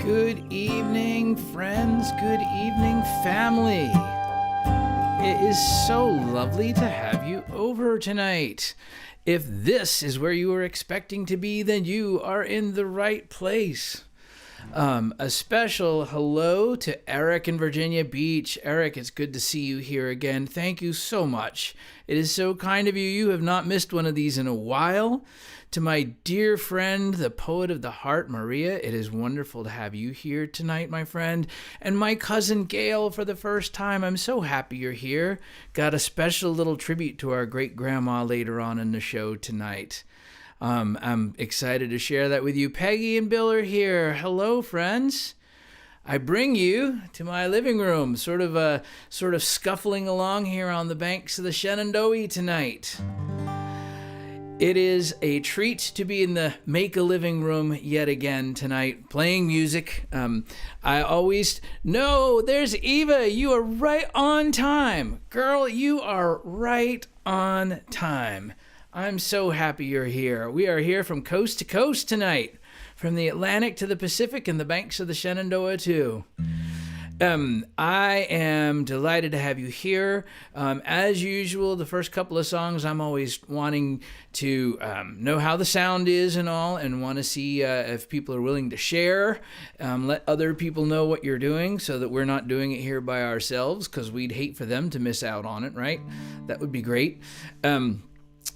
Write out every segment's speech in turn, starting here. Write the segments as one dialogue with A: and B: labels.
A: Good evening, friends. Good evening, family. It is so lovely to have you over tonight. If this is where you were expecting to be, then you are in the right place. A special hello to Eric in Virginia Beach. Eric, it's good to see you here again. Thank you so much. It is so kind of you. You have not missed one of these in a while. To my dear friend, the poet of the heart, Maria, it is wonderful to have you here tonight, my friend. And my cousin Gail, for the first time, I'm so happy you're here. Got a special little tribute to our great-grandma later on in the show tonight. I'm excited to share that with you. Peggy and Bill are here. Hello, friends. I bring you to my living room, sort of scuffling along here on the banks of the Shenandoah tonight. It is a treat to be in the make-a-living room yet again tonight, playing music. I always... No, there's Eva. You are right on time. Girl, you are right on time. I'm so happy you're here. We are here from coast to coast tonight, from the Atlantic to the Pacific and the banks of the Shenandoah too. I am delighted to have you here. As usual, the first couple of songs, I'm always wanting to know how the sound is and all, and want to see if people are willing to share. Let other people know what you're doing so that we're not doing it here by ourselves, because we'd hate for them to miss out on it, right? That would be great.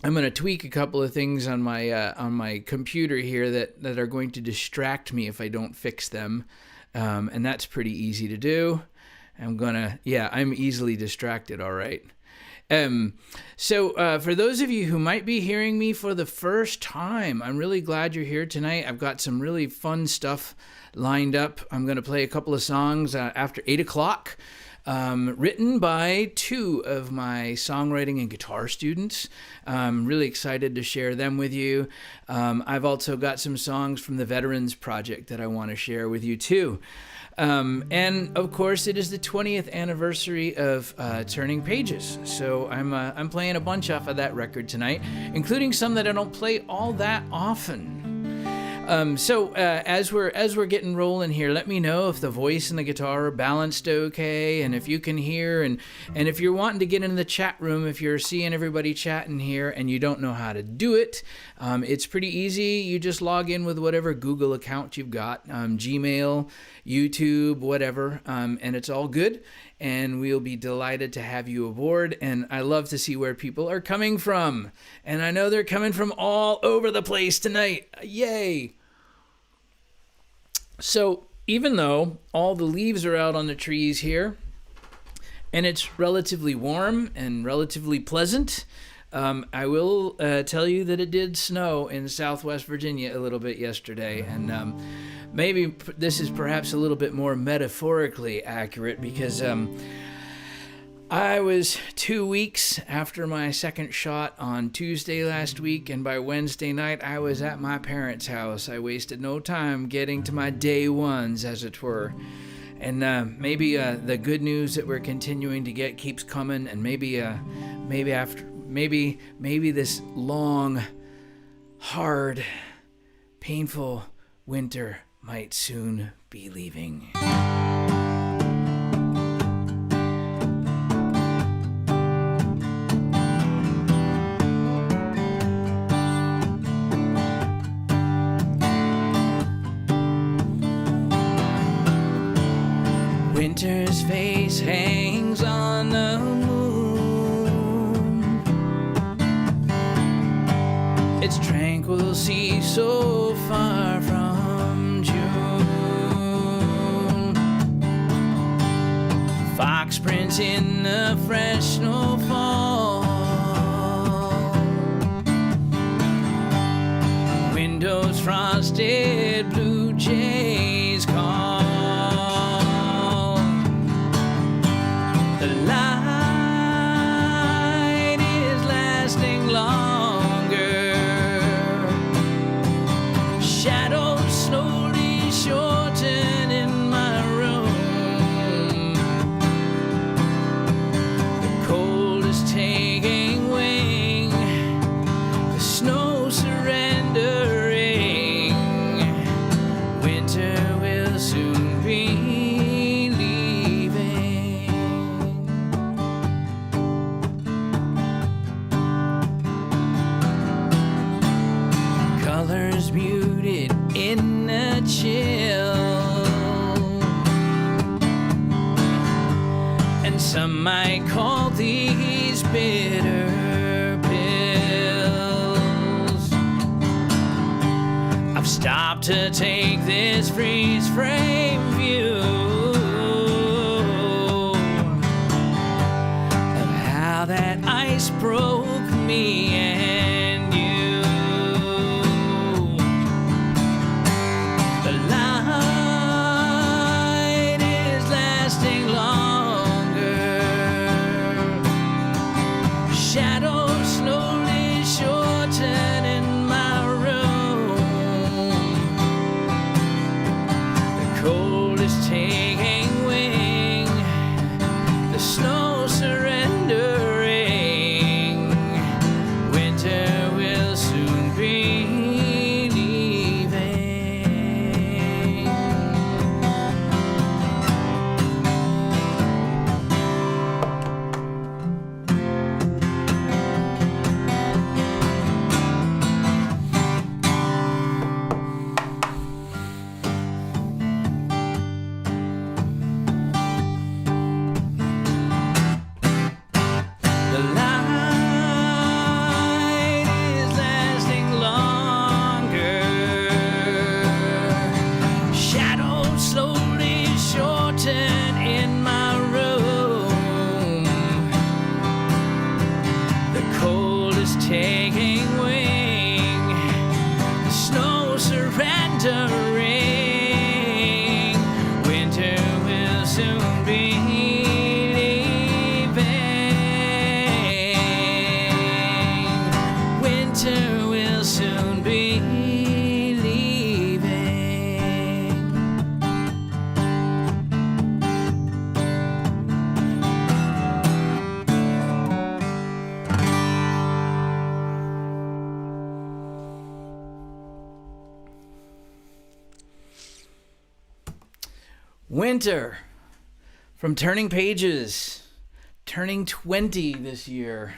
A: I'm going to tweak a couple of things on my computer here that are going to distract me if I don't fix them. And that's pretty easy to do. I'm easily distracted, all right. So for those of you who might be hearing me for the first time, I'm really glad you're here tonight. I've got some really fun stuff lined up. I'm going to play a couple of songs after 8 o'clock. Written by two of my songwriting and guitar students. I'm really excited to share them with you. I've also got some songs from the Veterans Project that I want to share with you too. And of course, it is the 20th anniversary of Turning Pages. So I'm playing a bunch off of that record tonight, including some that I don't play all that often. So as we're getting rolling here, let me know if the voice and the guitar are balanced okay, and if you can hear, and if you're wanting to get into the chat room, if you're seeing everybody chatting here and you don't know how to do it, it's pretty easy. You just log in with whatever Google account you've got, Gmail, YouTube, whatever, and it's all good. And we'll be delighted to have you aboard. And I love to see where people are coming from. And I know they're coming from all over the place tonight. Yay! So even though all the leaves are out on the trees here, and it's relatively warm and relatively pleasant, I will tell you that it did snow in Southwest Virginia a little bit yesterday. And maybe this is perhaps a little bit more metaphorically accurate, because I was 2 weeks after my second shot on Tuesday last week, and by Wednesday night I was at my parents' house. I wasted no time getting to my day ones, as it were. And maybe the good news that we're continuing to get keeps coming, and maybe this long, hard, painful winter might soon be leaving. Winter's face hangs on the moon. Its tranquil sea so far from June. Fox prints in the fresh snowfall. Windows frosted, blue jays call. The light is lasting longer. Shadows slowly shorten in my room. The cold is taking wing. The snow surrendering. chill. And some might call these bitter pills. I've stopped to take this freeze frame view of how that ice broke me and you. The light is lasting longer. Shadows slowly shorten in my room. The cold is taking wing. The snow surrendering. Winter will soon be leaving. The light is lasting longer. Shadows slowly shorten in my room. The cold is taking wing. The snow surrendering. Winter will soon be leaving. Winter will soon be leaving. Winter from Turning Pages, turning 20 this year.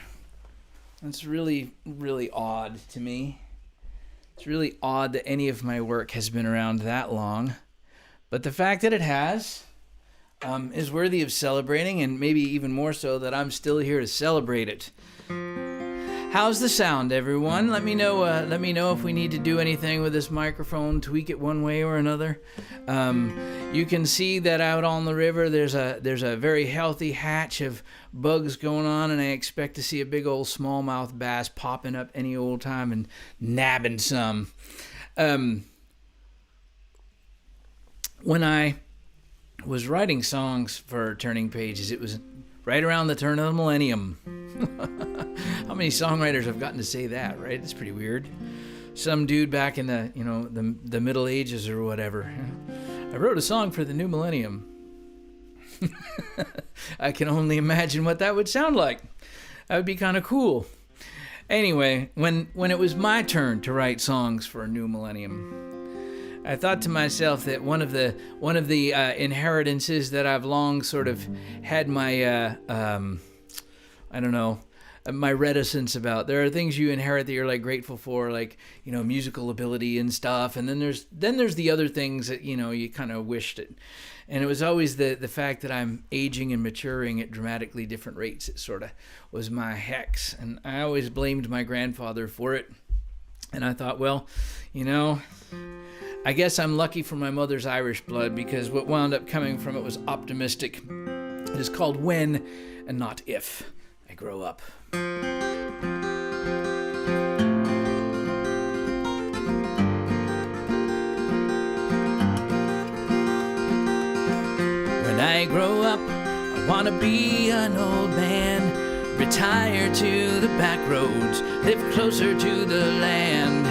A: That's really, really odd to me. It's really odd that any of my work has been around that long. But the fact that it has is worthy of celebrating, and maybe even more so that I'm still here to celebrate it. How's the sound, everyone? Let me know if we need to do anything with this microphone, tweak it one way or another. You can see that out on the river there's a very healthy hatch of bugs going on, and I expect to see a big old smallmouth bass popping up any old time and nabbing some. When I was writing songs for Turning Pages, it was right around the turn of the millennium. How many songwriters have gotten to say that, right? It's pretty weird. Some dude back in the Middle Ages or whatever. I wrote a song for the new millennium. I can only imagine what that would sound like. That would be kind of cool. Anyway, when it was my turn to write songs for a new millennium, I thought to myself that one of the inheritances that I've long sort of had my my reticence about. There are things you inherit that you're like grateful for, like, musical ability and stuff, and then there's the other things that you kind of wished it. And it was always the fact that I'm aging and maturing at dramatically different rates. It sort of was my hex, and I always blamed my grandfather for it. And I thought, well, I guess I'm lucky for my mother's Irish blood, because what wound up coming from it was optimistic. It is called When and Not If I Grow Up. When I grow up, I want to be an old man, retire to the back roads, live closer to the land,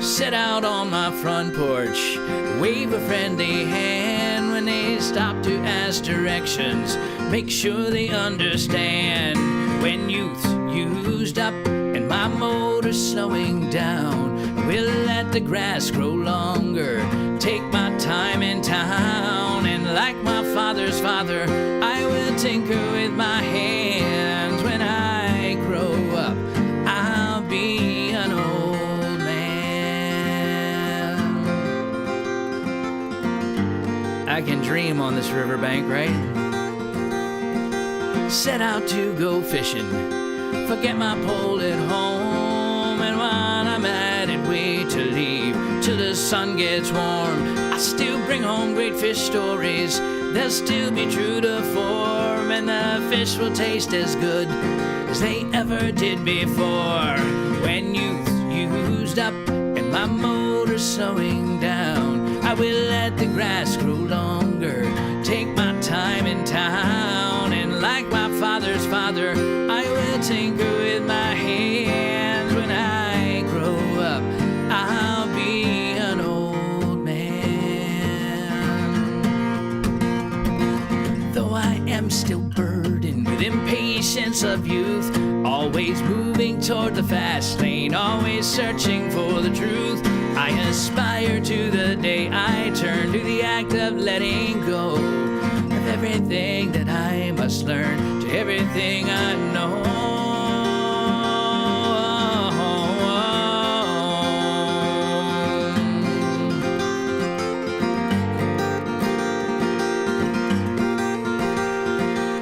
A: sit out on my front porch, wave a friendly hand when they stop to ask directions, make sure they understand. When youth's used up and my motor's slowing down, we'll let the grass grow longer, take my time in town, and like my father's father, I will tinker with my hands. When I grow up, I'll be an old man. I can dream on this riverbank, right? Set out to go fishing, forget my pole at home, and while I'm at it, wait to leave till the sun gets warm. I still bring home great fish stories, they'll still be true to form, and the fish will taste as good as they ever did before. When youth used up and my motor's slowing down, I will let the grass grow longer, take my time in town, and like my father's father, I will tinker with my hands. When I grow up, I'll be an old man. Though I am still burdened with impatience of youth, always moving toward the fast lane, always searching for the truth, I aspire to the day I turn to the act of letting go of everything that I must learn, to everything I know.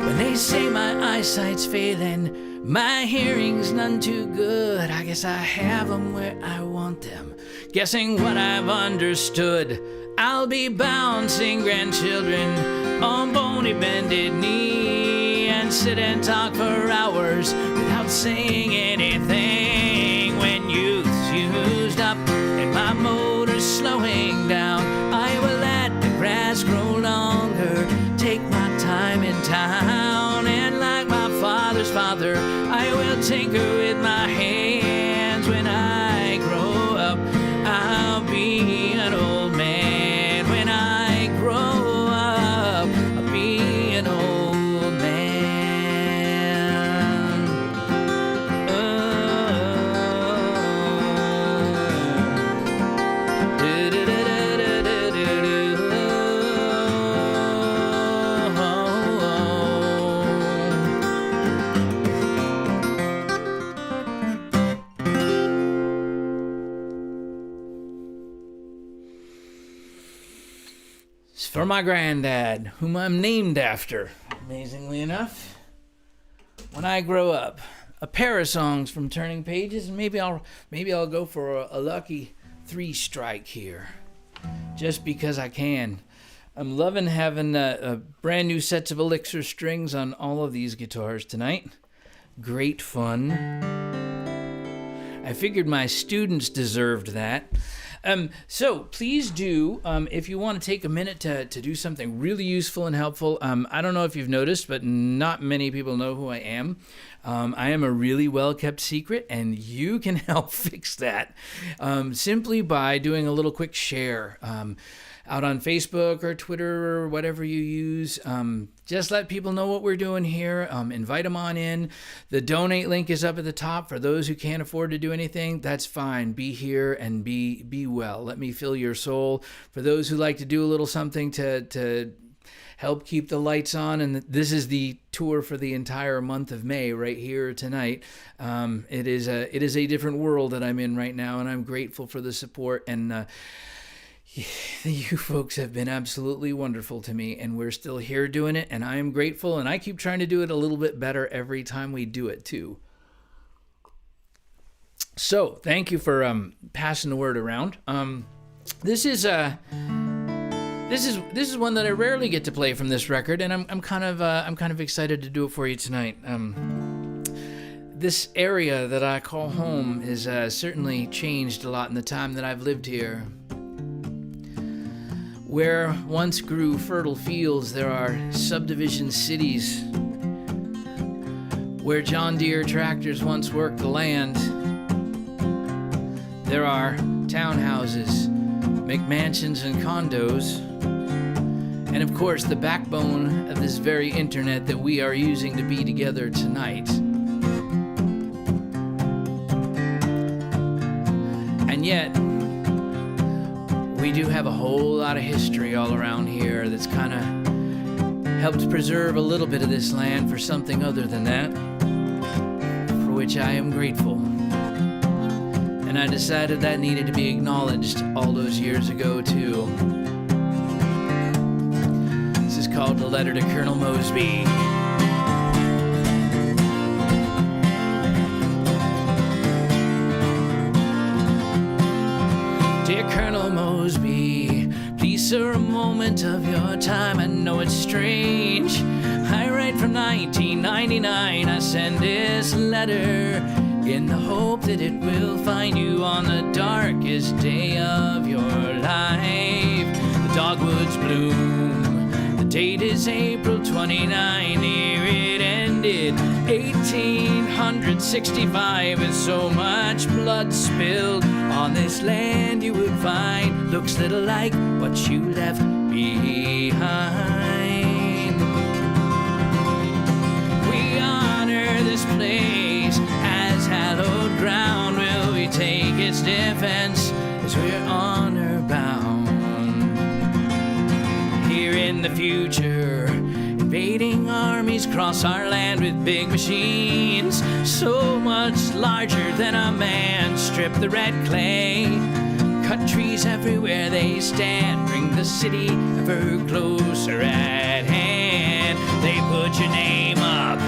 A: When they say my eyesight's failing, my hearing's none too good, I guess I have 'em where I want them, guessing what I've understood. I'll be bouncing grandchildren on bony bended knee, and sit and talk for hours without saying anything. When youth's used up and my motor's slowing down, I will let the grass grow longer, take my time in town, and like my father's father, I will tinker with my hands. When I grow up, I'll be an old man. When I grow up, I'll be an old man. It's for my granddad, whom I'm named after, amazingly enough. When I grow up, a pair of songs from Turning Pages, and maybe I'll go for a lucky 3-strike here, just because I can. I'm loving having a brand new sets of Elixir strings on all of these guitars tonight. Great fun. I figured my students deserved that. So please do, if you want to take a minute to do something really useful and helpful. I don't know if you've noticed, but not many people know who I am. I am a really well-kept secret, and you can help fix that simply by doing a little quick share out on Facebook or Twitter or whatever you use. Just let people know what we're doing here. Invite them on in. The donate link is up at the top. For those who can't afford to do anything, that's fine. Be here and be well. Let me fill your soul. For those who like to do a little something to help keep the lights on, and this is the tour for the entire month of May right here tonight. It is a different world that I'm in right now, and I'm grateful for the support, and you folks have been absolutely wonderful to me, and we're still here doing it, and I am grateful, and I keep trying to do it a little bit better every time we do it too. So thank you for passing the word around. This is one that I rarely get to play from this record, and I'm kind of excited to do it for you tonight. This area that I call home has certainly changed a lot in the time that I've lived here. Where once grew fertile fields, there are subdivision cities. Where John Deere tractors once worked the land, there are townhouses, McMansions, and condos. And of course, the backbone of this very internet that we are using to be together tonight. And yet, we do have a whole lot of history all around here that's kind of helped preserve a little bit of this land for something other than that, for which I am grateful. And I decided that needed to be acknowledged all those years ago too. called The Letter to Colonel Mosby. Dear Colonel Mosby, please sir, a moment of your time. I know it's strange. I write from 1999. I send this letter in the hope that it will find you on the darkest day of your life. The dogwoods bloom. The date is April 29. Here it ended, 1865, with so much blood spilled on this land you would find looks little like what you left behind. We honor this place as hallowed ground. Will we take its defense as we're honor bound? Here in the future, invading armies cross our land with big machines, so much larger than a man. Strip the red clay, cut trees everywhere they stand, bring the city ever closer at hand. They put your name up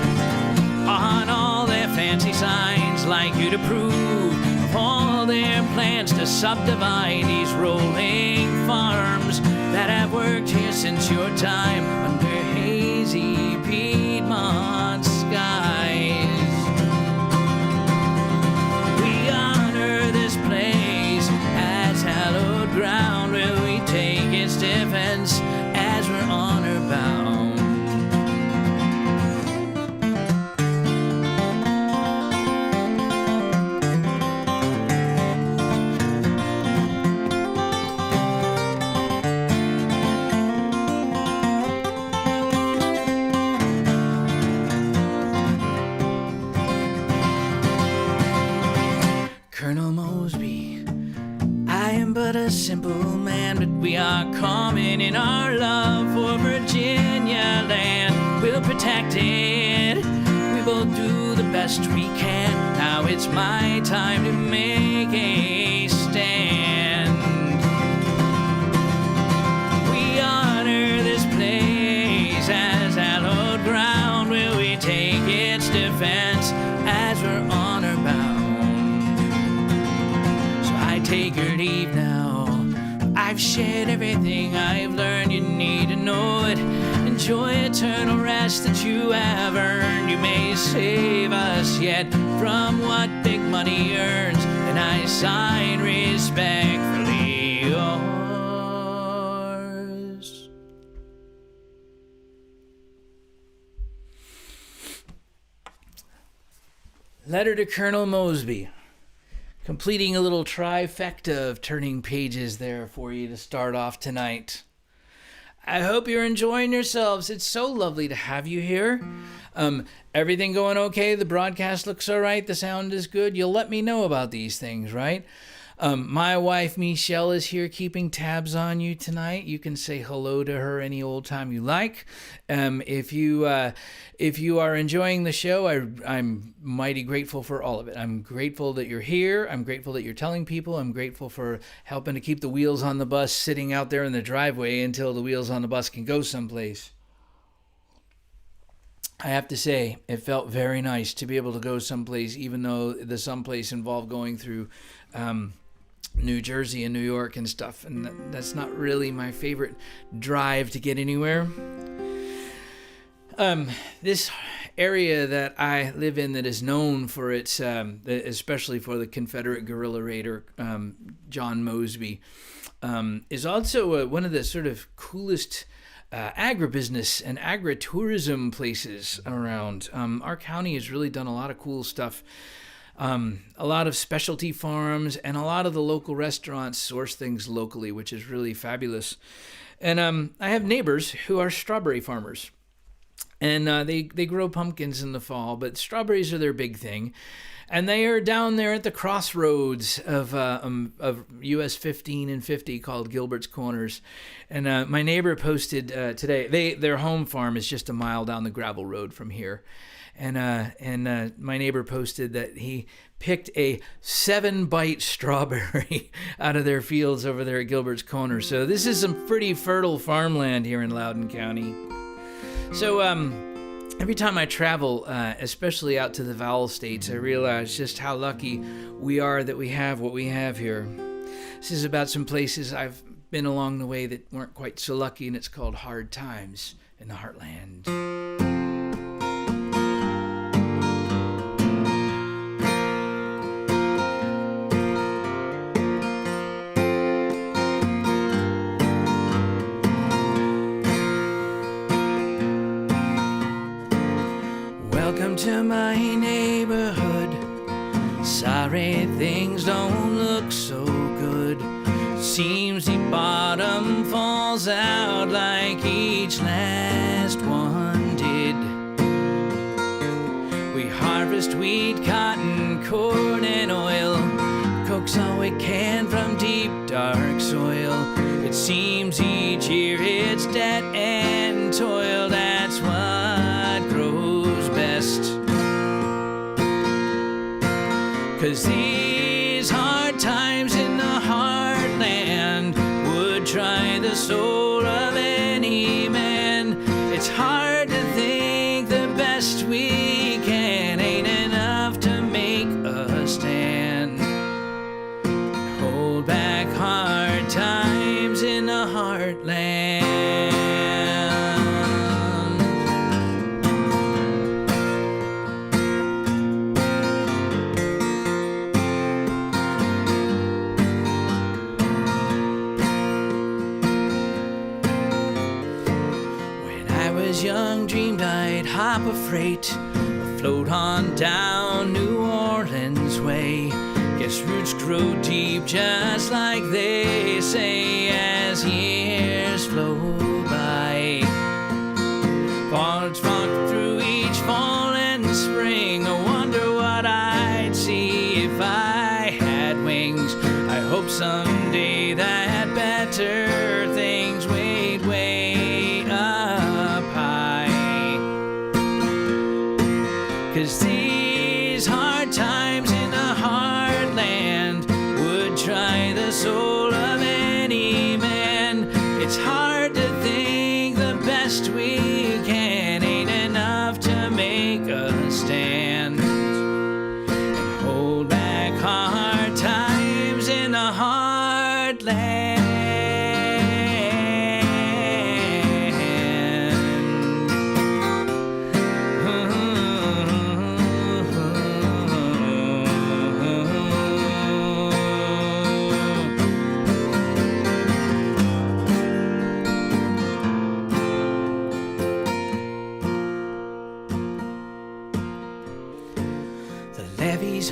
A: on all their fancy signs, like you to prove of all their plans to subdivide these rolling farms that have worked here since your time under hazy Piedmont skies. We honor this place as hallowed ground. Will we take its defense as we're honor bound? Colonel Mosby, I am but a simple man, but we are common in our love for Virginia land. We'll protect it, we both do the best we can. Now it's my time to make a stand. We honor this place as hallowed ground. Will we take its defense as we're honor bound? Take your leave now. I've shared everything I've learned. You need to know it. Enjoy eternal rest that you have earned. You may save us yet from what big money earns, and I sign respectfully yours. Letter to Colonel Mosby. Completing a little trifecta of turning pages there for you to start off tonight. I hope you're enjoying yourselves. It's so lovely to have you here. Everything going okay? The broadcast looks all right? The sound is good? You'll let me know about these things, right? My wife, Michelle, is here keeping tabs on you tonight. You can say hello to her any old time you like. If you are enjoying the show, I'm mighty grateful for all of it. I'm grateful that you're here. I'm grateful that you're telling people. I'm grateful for helping to keep the wheels on the bus sitting out there in the driveway until the wheels on the bus can go someplace. I have to say, it felt very nice to be able to go someplace, even though the someplace involved going through New Jersey and New York and stuff, and that's not really my favorite drive to get anywhere. This area that I live in that is known for its, especially for the Confederate guerrilla raider, John Mosby, is also one of the sort of coolest agribusiness and agritourism places around. Our county has really done a lot of cool stuff. A lot of specialty farms and a lot of the local restaurants source things locally, which is really fabulous. And I have neighbors who are strawberry farmers. And they grow pumpkins in the fall, but strawberries are their big thing. And they are down there at the crossroads of US 15 and 50 called Gilbert's Corners. And my neighbor posted today, their home farm is just a mile down the gravel road from here. And my neighbor posted that he picked a 7-bite strawberry out of their fields over there at Gilbert's Corners. So this is some pretty fertile farmland here in Loudoun County. So, every time I travel, especially out to the vowel states, I realize just how lucky we are that we have what we have here. This is about some places I've been along the way that weren't quite so lucky, and it's called Hard Times in the Heartland. Welcome to my neighborhood. Sorry things don't look so good. Seems the bottom falls out like each last one did. We harvest wheat, cotton, corn, and oil. Coax all we can from deep, dark soil. It seems each year it's debt and toil. That's what grows best. 'Cause these hard times in the heartland would try the soul of any man. It's hard to think the best we can ain't enough to make a stand. Hold back hard times in the heartland. Young, dreamed I'd hop a freight, float on down New Orleans way. Guess roots grow deep just like they say as years flow by. Birds flock through each fall and spring. I wonder what I'd see if I had wings. I hope someday that better things wait way up high. 'Cause these hard times in the heartland would try the soul of any man. It's hard to think the best we can ain't enough to make a stand. And hold back hard times in the heartland.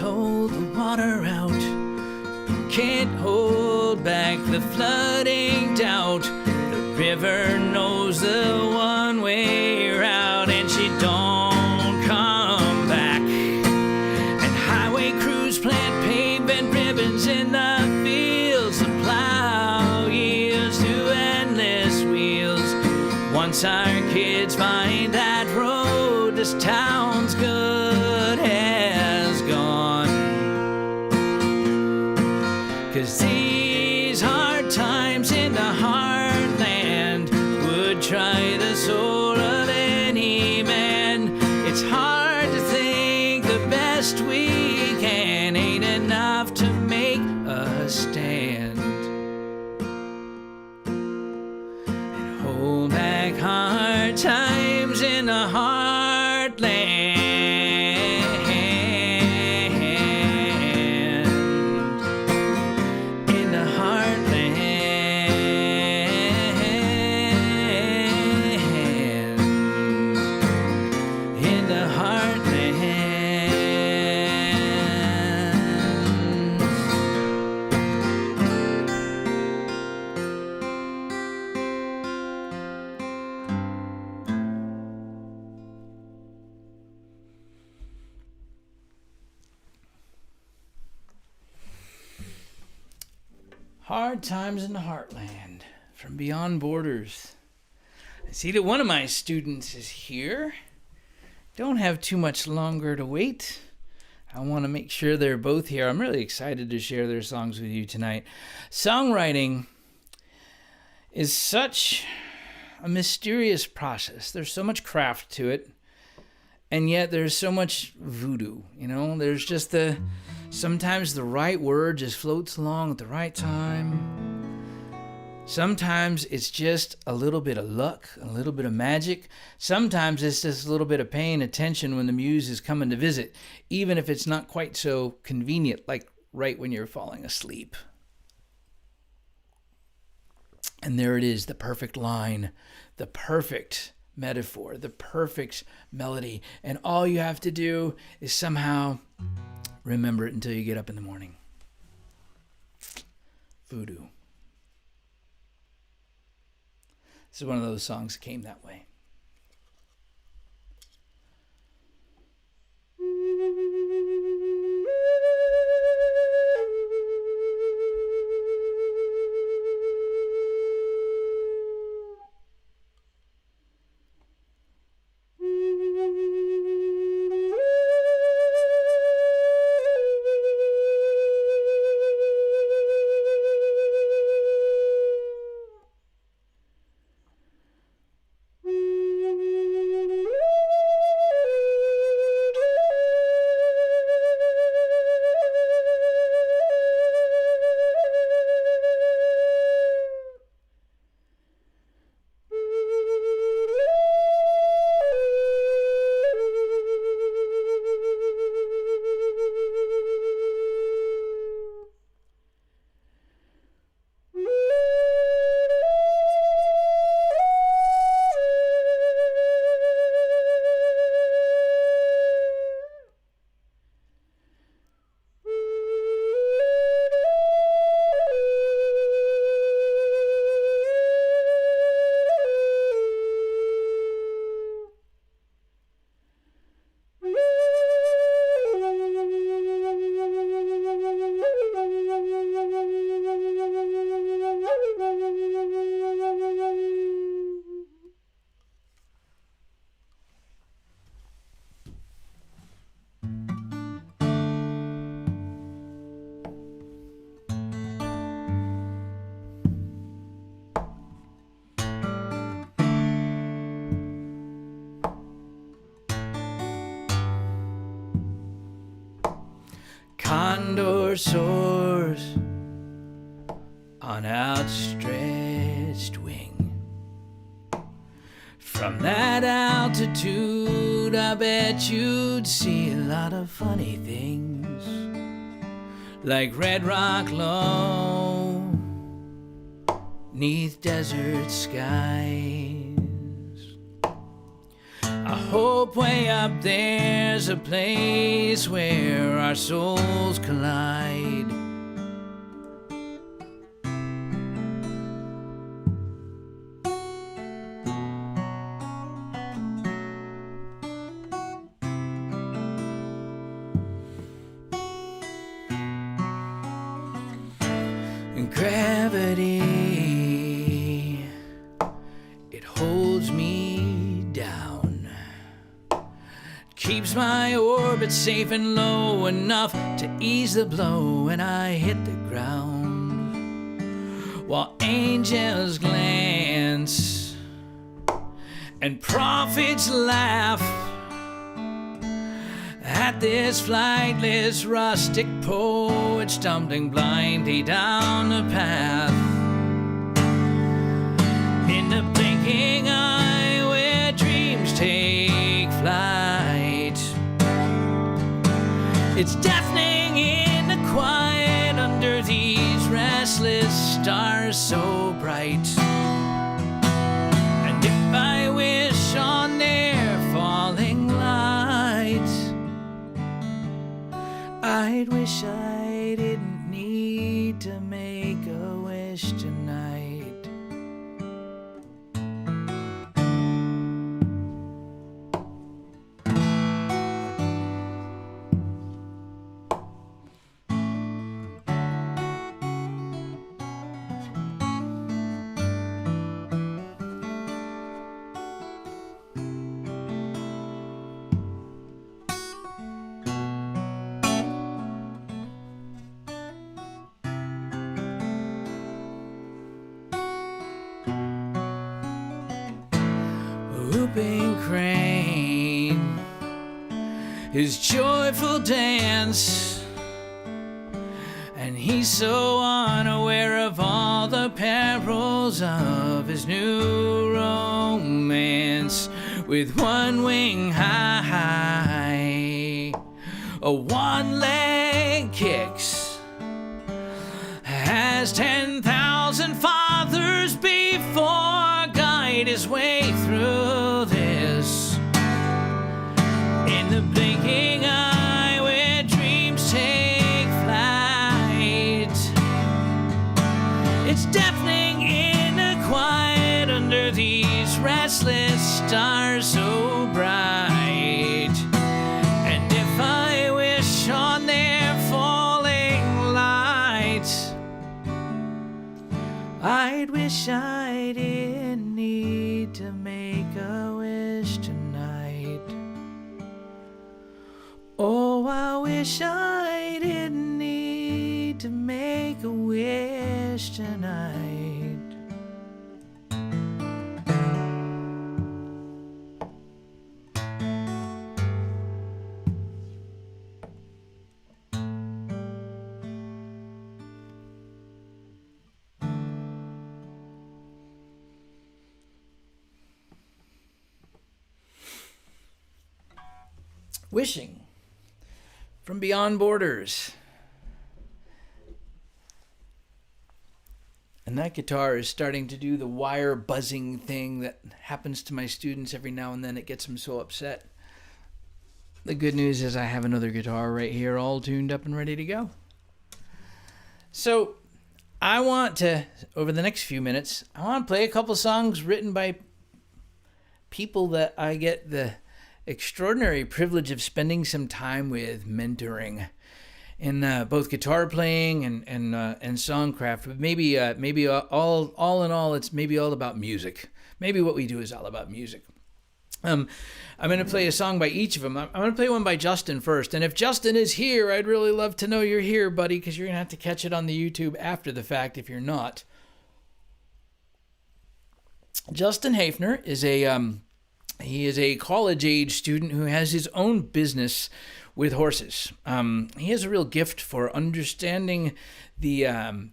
A: Hold the water out, can't hold back the flooding doubt. The river knows the one-way route, and she don't come back. And highway crews plant pavement ribbons in the fields. The plow yields to endless wheels. Once our kids find that road, this town's good has gone. 'Cause these hard times in the heartland would try the soul of any man. It's hard to think the best we can ain't enough to make a stand. And hold back hard times in the heartland. Hard times in the heartland from beyond borders. I see that one of my students is here. Don't have too much longer to wait. I want to make sure they're both here. I'm really excited to share their songs with you tonight. Songwriting is such a mysterious process. There's so much craft to it, and yet there's so much voodoo. There's just sometimes the right word just floats along at the right time. Sometimes it's just a little bit of luck, a little bit of magic. Sometimes it's just a little bit of paying attention when the muse is coming to visit, even if it's not quite so convenient, like right when you're falling asleep. And there it is, the perfect line, the perfect metaphor, the perfect melody. And all you have to do is somehow remember it until you get up in the morning. Voodoo. This is one of those songs that came that way. Condor soars on outstretched wing. From that altitude, I bet you'd see a lot of funny things, like red rock low, 'neath desert skies. I hope way up there's a place where our souls collide. Gravity, it holds me down, keeps my orbit safe and low enough to ease the blow when I hit the ground, while angels glance and prophets laugh at this flightless rustic poet stumbling blindly down the path, in the blinking eye where dreams take flight. It's deafening in the quiet under these restless stars so bright, and if I wish on their falling light, I'd wish I didn't need to make a wish tonight. his joyful dance. And he's so unaware of all the perils of his new romance. With one wing high, a one-leg kicks, has 10,000 fathers before guide his way through this. In the blinking eye where dreams take flight, it's deafening in the quiet under these restless stars so bright. And if I wish on their falling light, I'd wish I didn't need to make a wish tonight. Oh, I wish I didn't need to make a wish tonight. Wishing from Beyond Borders. And that guitar is starting to do the wire buzzing thing that happens to my students every now and then. It gets them so upset. The good news is I have another guitar right here all tuned up and ready to go. So I want to, over the next few minutes, I want to play a couple songs written by people that I get the extraordinary privilege of spending some time with, mentoring in both guitar playing and songcraft. But maybe all in all, it's maybe all about music. Maybe what we do is all about music. I'm going to play a song by each of them. I'm going to play one by Justin first. And if Justin is here, I'd really love to know you're here, buddy, because you're going to have to catch it on the YouTube after the fact if you're not. Justin Haefner is he is a college-age student who has his own business with horses. He has a real gift for understanding the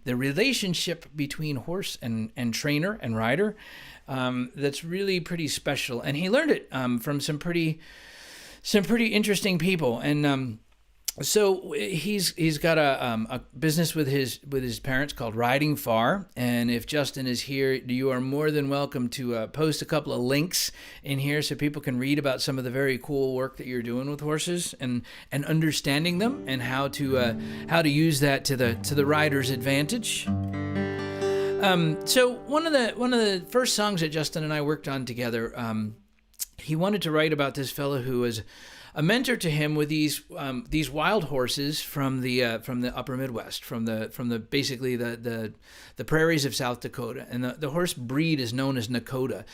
A: relationship between horse and trainer and rider. That's really pretty special, and he learned it from some pretty interesting people. And so he's got a business with his parents called Riding Far. And if Justin is here, you are more than welcome to post a couple of links in here so people can read about some of the very cool work that you're doing with horses and understanding them and how to use that to the rider's advantage. So one of the first songs that Justin and I worked on together, he wanted to write about this fellow who was a mentor to him with these wild horses from the upper Midwest, from the basically the prairies of South Dakota, and the horse breed is known as Nakota,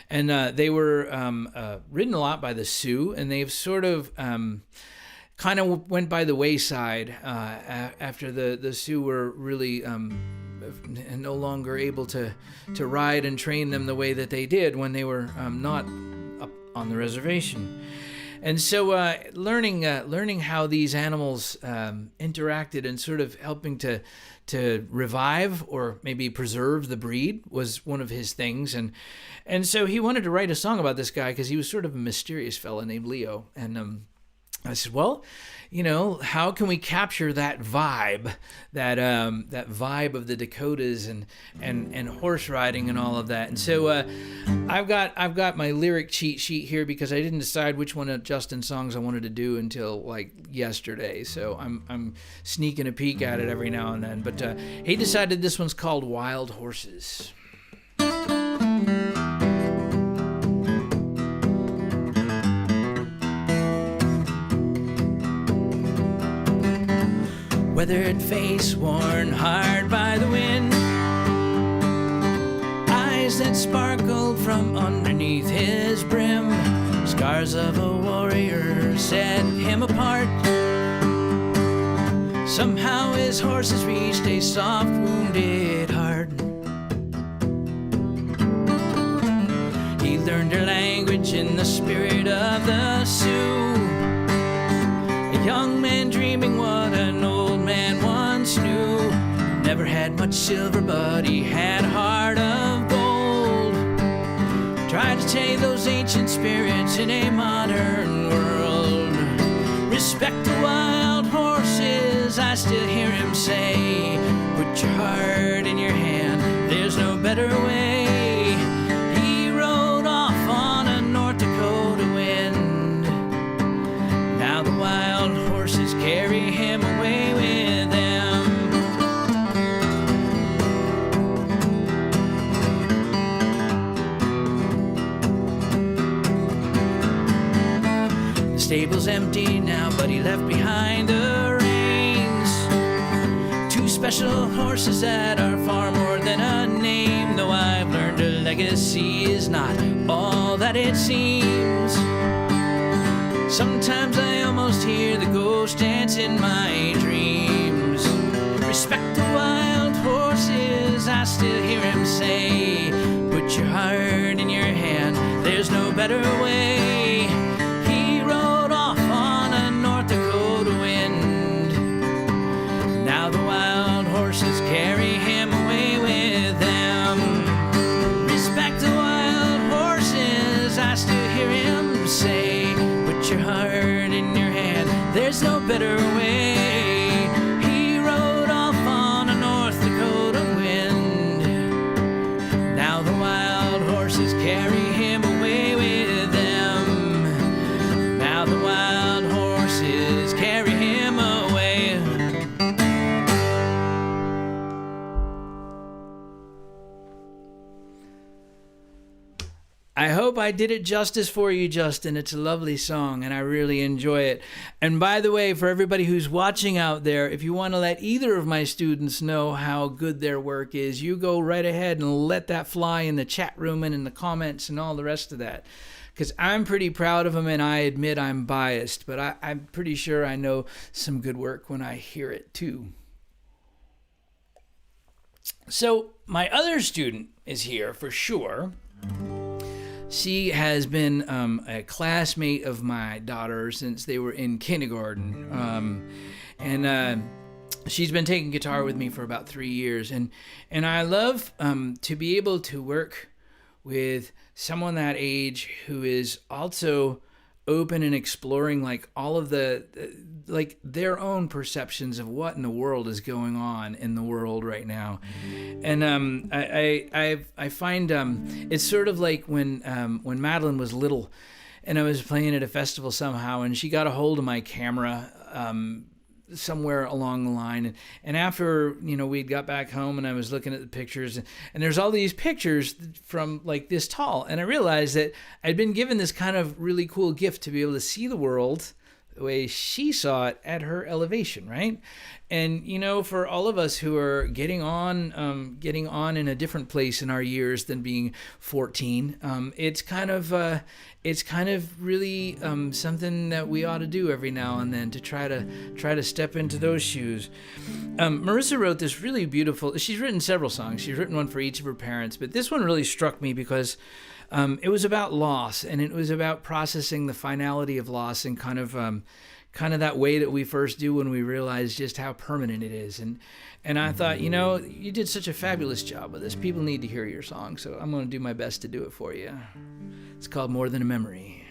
A: and they were ridden a lot by the Sioux, and they've sort of kind of went by the wayside after the Sioux were really no longer able to ride and train them the way that they did when they were not up on the reservation. And so learning how these animals interacted and sort of helping to revive or maybe preserve the breed was one of his things. And so he wanted to write a song about this guy because he was sort of a mysterious fella named Leo. And I said, well, how can we capture that vibe, that vibe of the Dakotas and horse riding and all of that? And so I've got my lyric cheat sheet here because I didn't decide which one of Justin's songs I wanted to do until like yesterday. So I'm sneaking a peek at it every now and then. But he decided this one's called Wild Horses. Weathered face worn hard by the wind, eyes that sparkled from underneath his brim, scars of a warrior set him apart. Somehow his horses reached a soft wounded heart. He learned their language in the spirit of the Sioux, A young man dreaming what an old man once knew. Never had much silver, but he had a heart of gold. Tried to tame those ancient spirits in a modern world. Respect the wild horses, I still hear him say. Put your heart in your hand, there's no better way. He rode off on a North Dakota wind. Now the wild horses carry him away with them. The stable's empty now, but he left behind the reins. Two special horses that are far more than a name. Though I've learned a legacy is not all that it seems. Sometimes I almost hear the ghost dance in my dreams. Respect the wild horses, I still hear him say. Put your heart in your hand, there's no better way. He rode off on a North Dakota wind. Now the wild horses carry him away with them. Respect the wild horses, I still hear him say. Put your heart in your hand, there's no better way. He rode off on a North Dakota wind. Now the wild horses carry him away with them. Now the wild horses carry him away. I hope I did it justice for you, Justin. It's a lovely song, and I really enjoy it. And by the way, for everybody who's watching out there, if you want to let either of my students know how good their work is, you go right ahead and let that fly in the chat room and in the comments and all the rest of that. Because I'm pretty proud of them, and I admit I'm biased, but I'm pretty sure I know some good work when I hear it too. So my other student is here for sure. She has been a classmate of my daughter since they were in kindergarten. And she's been taking guitar with me for about 3 years. And I love to be able to work with someone that age who is also open and exploring like all of the like their own perceptions of what in the world is going on in the world right now. And I find it's sort of like when Madeline was little and I was playing at a festival somehow and she got a hold of my camera somewhere along the line, and after we'd got back home and I was looking at the pictures, and there's all these pictures from like this tall, and I realized that I'd been given this kind of really cool gift to be able to see the world the way she saw it at her elevation, right? And for all of us who are getting on in a different place in our years than being 14, it's kind of really something that we ought to do every now and then to try to step into those shoes. Marissa wrote this really beautiful. She's written several songs. She's written one for each of her parents, but this one really struck me because it was about loss, and it was about processing the finality of loss and kind of that way that we first do when we realize just how permanent it is. And I thought, you did such a fabulous job with this. People need to hear your song, so I'm going to do my best to do it for you. It's called More Than a Memory.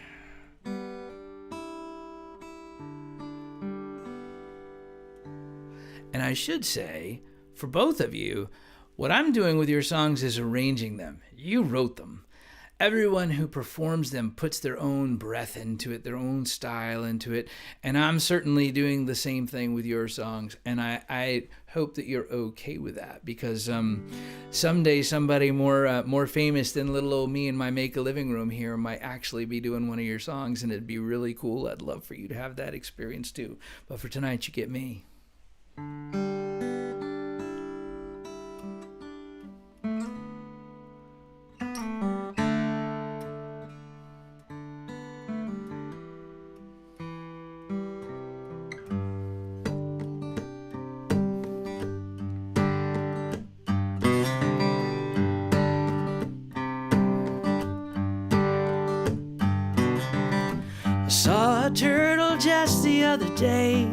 A: And I should say, for both of you, what I'm doing with your songs is arranging them. You wrote them. Everyone who performs them puts their own breath into it, their own style into it, and I'm certainly doing the same thing with your songs, and I hope that you're okay with that, because someday somebody more famous than little old me in my make-a-living room here might actually be doing one of your songs, and it'd be really cool. I'd love for you to have that experience too, but for tonight you get me. Saw a turtle just the other day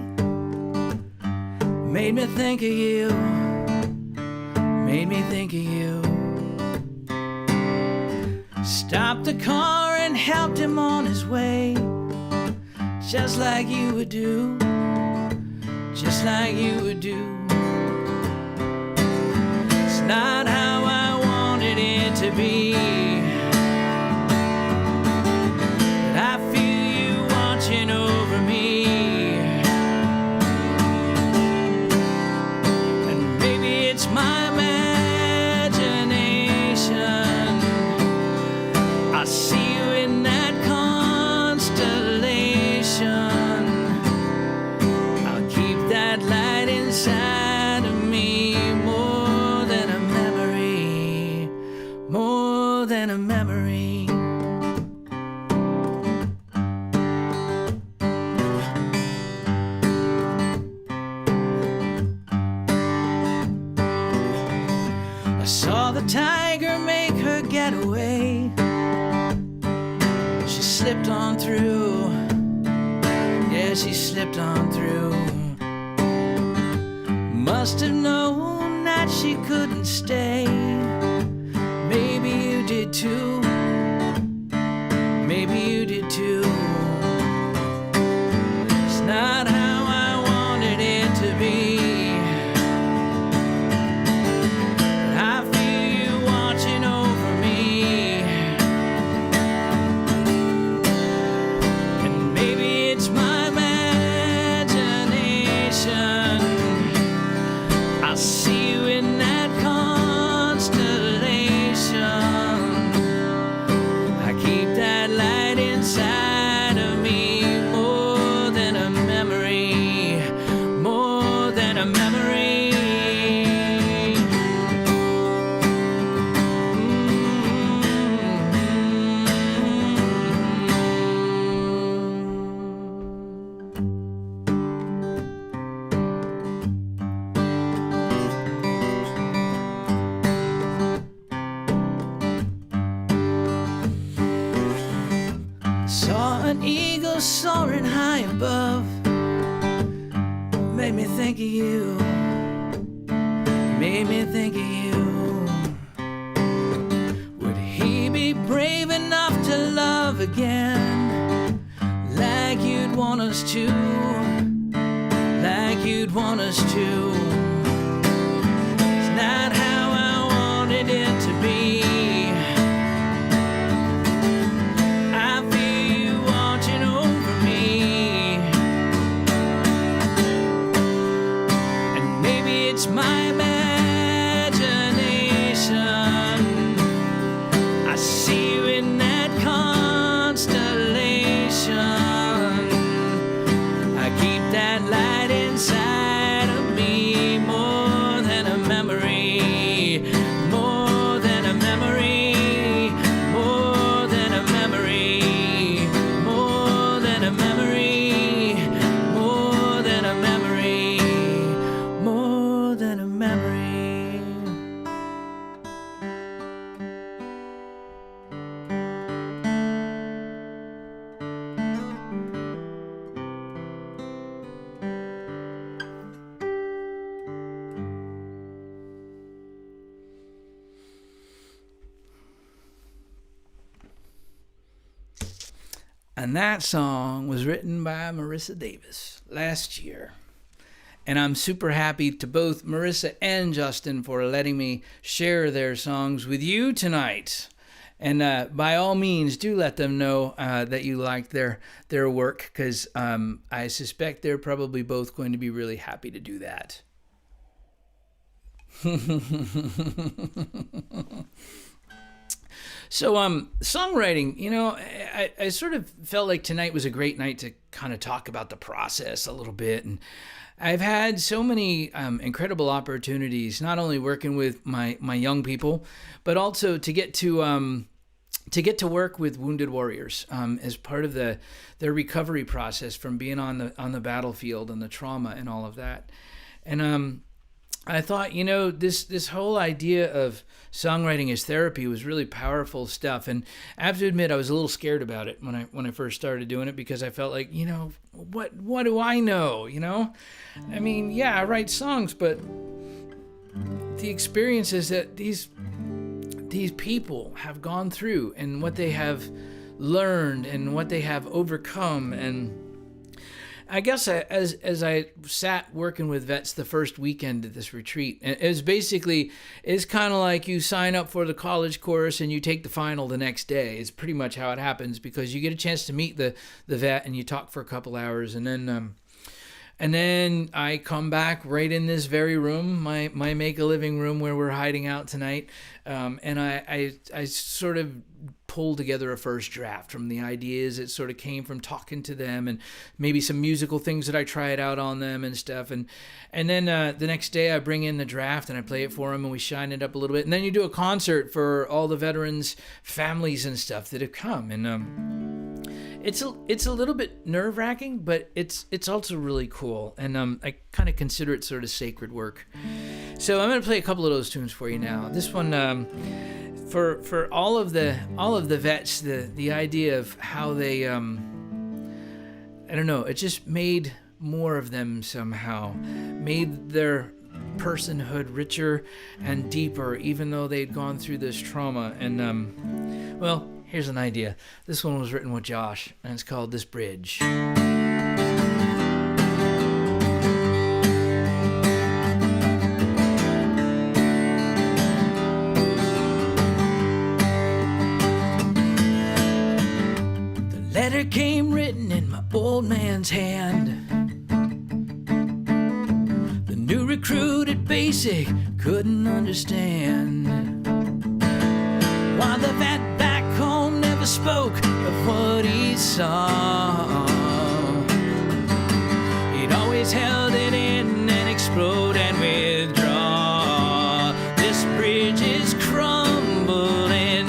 A: made me think of you, made me think of you. Stopped the car and helped him on his way, just like you would do, just like you would do. It's not how I wanted it to be, but I feel you watching over me. And maybe it's my imagination, I see you in that constellation. I'll keep that light inside of me, more than a memory, more than a memory. I saw the tiger make her get away. She slipped on through, yeah, she slipped on through. Must have known that she couldn't stay. Maybe you did too, maybe you did too. It's not how I wanted it to be, but I feel you watching over me. And maybe it's my imagination, I see you in that constellation. I keep that light inside of me, more than a memory, more than a memory. Saw an eagle soaring high above, made me think of you, made me think of you. Would he be brave enough to love again, like you'd want us to, like you'd want us to? It's not how I wanted it to be, I feel you watching over me. And maybe it's my imagination, I see you in that constellation. I keep that light inside of me, more than a memory, more than a memory, more than a memory, more than a memory, more than a memory, more than a memory. And that song was written by Marissa Davis last year. And I'm super happy to both Marissa and Justin for letting me share their songs with you tonight. And by all means, do let them know that you liked their work, because I suspect they're probably both going to be really happy to do that. So, songwriting, you know, I sort of felt like tonight was a great night to kind of talk about the process a little bit. And I've had so many incredible opportunities, not only working with my young people, but also to get to work with wounded warriors as part of their recovery process from being on the battlefield and the trauma and all of that. And I thought, this whole idea of songwriting as therapy was really powerful stuff. And I have to admit, I was a little scared about it when I first started doing it, because I felt like, what do I know? I mean, yeah, I write songs, but the experiences that these people have gone through and what they have learned and what they have overcome. And I guess as I sat working with vets the first weekend at this retreat, it's kind of like you sign up for the college course and you take the final the next day. It's pretty much how it happens, because you get a chance to meet the vet and you talk for a couple hours, and then I come back right in this very room, my make-a-living room where we're hiding out tonight, and I sort of pulled together a first draft from the ideas that sort of came from talking to them, and maybe some musical things that I tried out on them and stuff. And then the next day I bring in the draft and I play it for them and we shine it up a little bit. And then you do a concert for all the veterans' families and stuff that have come. And it's a little bit nerve-wracking, but it's also really cool. And I kind of consider it sort of sacred work. So I'm going to play a couple of those tunes for you now. This one, for all of the vets, the idea of how they, I don't know, it just made more of them somehow, made their personhood richer and deeper, even though they'd gone through this trauma. And well, here's an idea. This one was written with Josh, and it's called This Bridge. Letter came written in my old man's hand. The new recruit at basic couldn't understand why the vet back home never spoke of what he saw. He'd always held it in and explode and withdraw. This bridge is crumbling,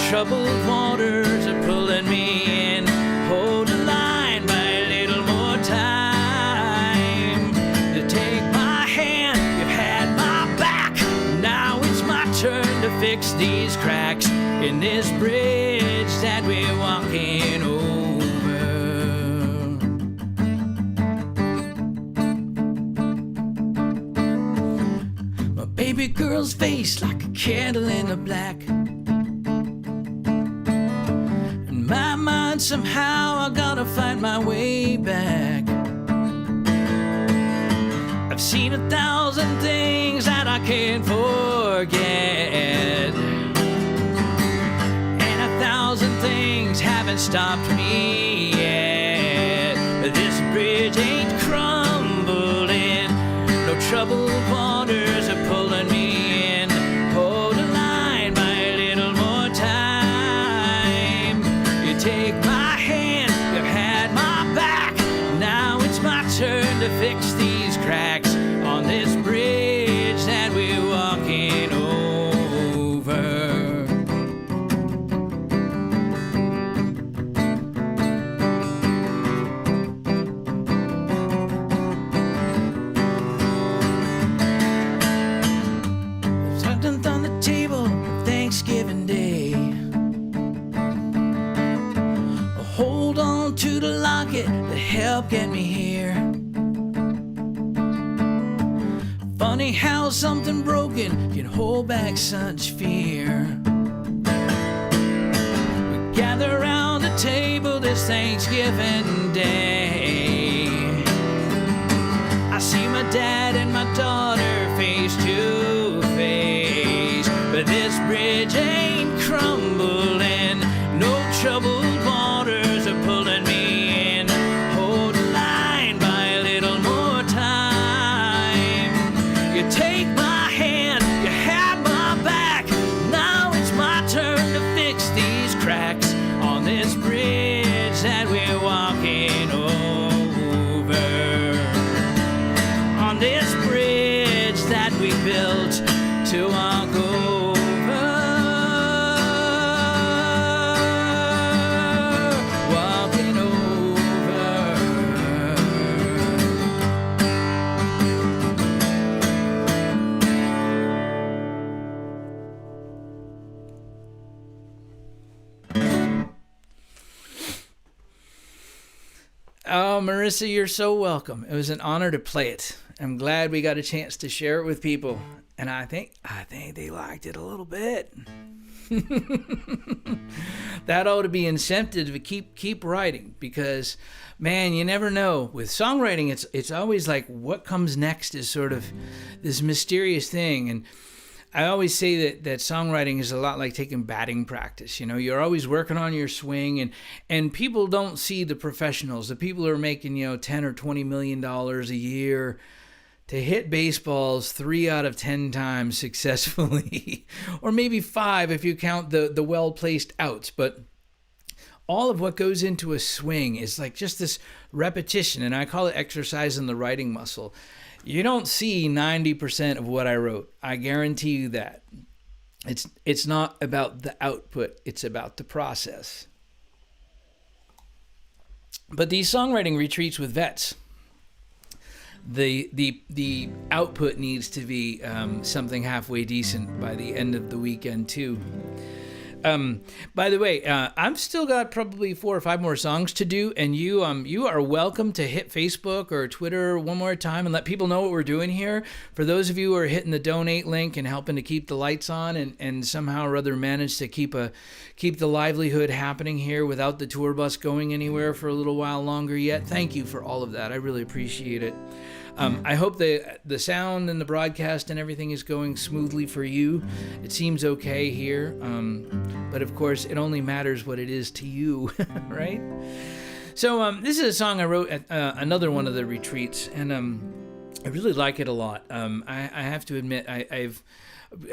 A: troubled waters are pulling me in. Hold the line by a little more time. To take my hand, you've had my back. Now it's my turn to fix these cracks in this bridge that we're walking over. My baby girl's face like a candle in the black. My mind, somehow I gotta find my way back. I've seen 1,000 things that I can't forget, and 1,000 things haven't stopped me yet. This bridge ain't crumbling, no troubled waters are pulling me in. Hold the line by a little more time. Take my hand, you've had my back. Now it's my turn to fix these cracks on this bridge that we're walking over. Something on the table for Thanksgiving Day. Hold on to the locket that helped get me here. Funny how something broken can hold back such fear. We gather around the table this Thanksgiving Day. I see my dad and my daughter face to face. But this bridge ain't crumbling, no troubled waters are pulling me in. Hold the line by a little more time. You take my hand, you had my back. Now it's my turn to fix these cracks on this bridge that we're walking over. On this bridge that we built to walk over. Marissa, you're so welcome. It was an honor to play it. I'm glad we got a chance to share it with people, and I think they liked it a little bit. That ought to be incentive to keep writing, because, man, you never know. With songwriting, it's always like what comes next is sort of this mysterious thing, and I always say that songwriting is a lot like taking batting practice. You know, you're always working on your swing, and people don't see the professionals, the people who are making, $10 or $20 million a year to hit baseballs 3 out of 10 times successfully, or maybe 5 if you count the well-placed outs. But all of what goes into a swing is like just this repetition, and I call it exercising the writing muscle. You don't see 90% of what I wrote. I guarantee you that. It's not about the output. It's about the process. But these songwriting retreats with vets, the output needs to be something halfway decent by the end of the weekend too. By the way, I've still got probably 4 or 5 more songs to do, and you are welcome to hit Facebook or Twitter one more time and let people know what we're doing here. For those of you who are hitting the donate link and helping to keep the lights on and somehow or other manage to keep the livelihood happening here without the tour bus going anywhere for a little while longer yet, thank you for all of that. I really appreciate it. I hope the sound and the broadcast and everything is going smoothly for you. It seems okay here, but of course it only matters what it is to you, right? So this is a song I wrote at another one of the retreats, and I really like it a lot. I have to admit I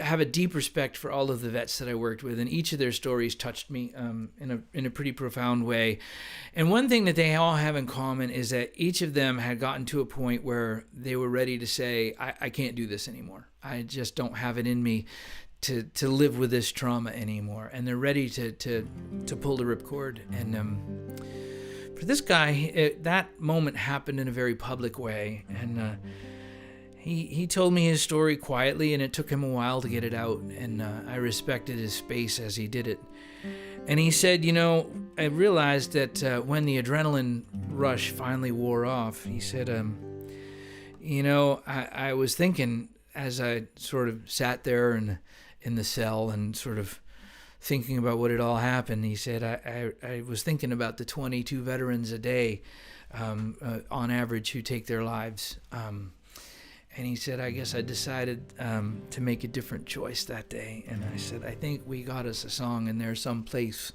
A: have a deep respect for all of the vets that I worked with, and each of their stories touched me in a pretty profound way. And one thing that they all have in common is that each of them had gotten to a point where they were ready to say, I can't do this anymore. I just don't have it in me to live with this trauma anymore. And they're ready to pull the ripcord. And for this guy, that moment happened in a very public way. And He told me his story quietly, and it took him a while to get it out, and I respected his space as he did it. And he said, I realized that when the adrenaline rush finally wore off, he said, I was thinking as I sort of sat there in the cell and sort of thinking about what had all happened, he said, I was thinking about the 22 veterans a day on average who take their lives. And he said, I guess I decided to make a different choice that day. And I said, I think we got us a song in there someplace.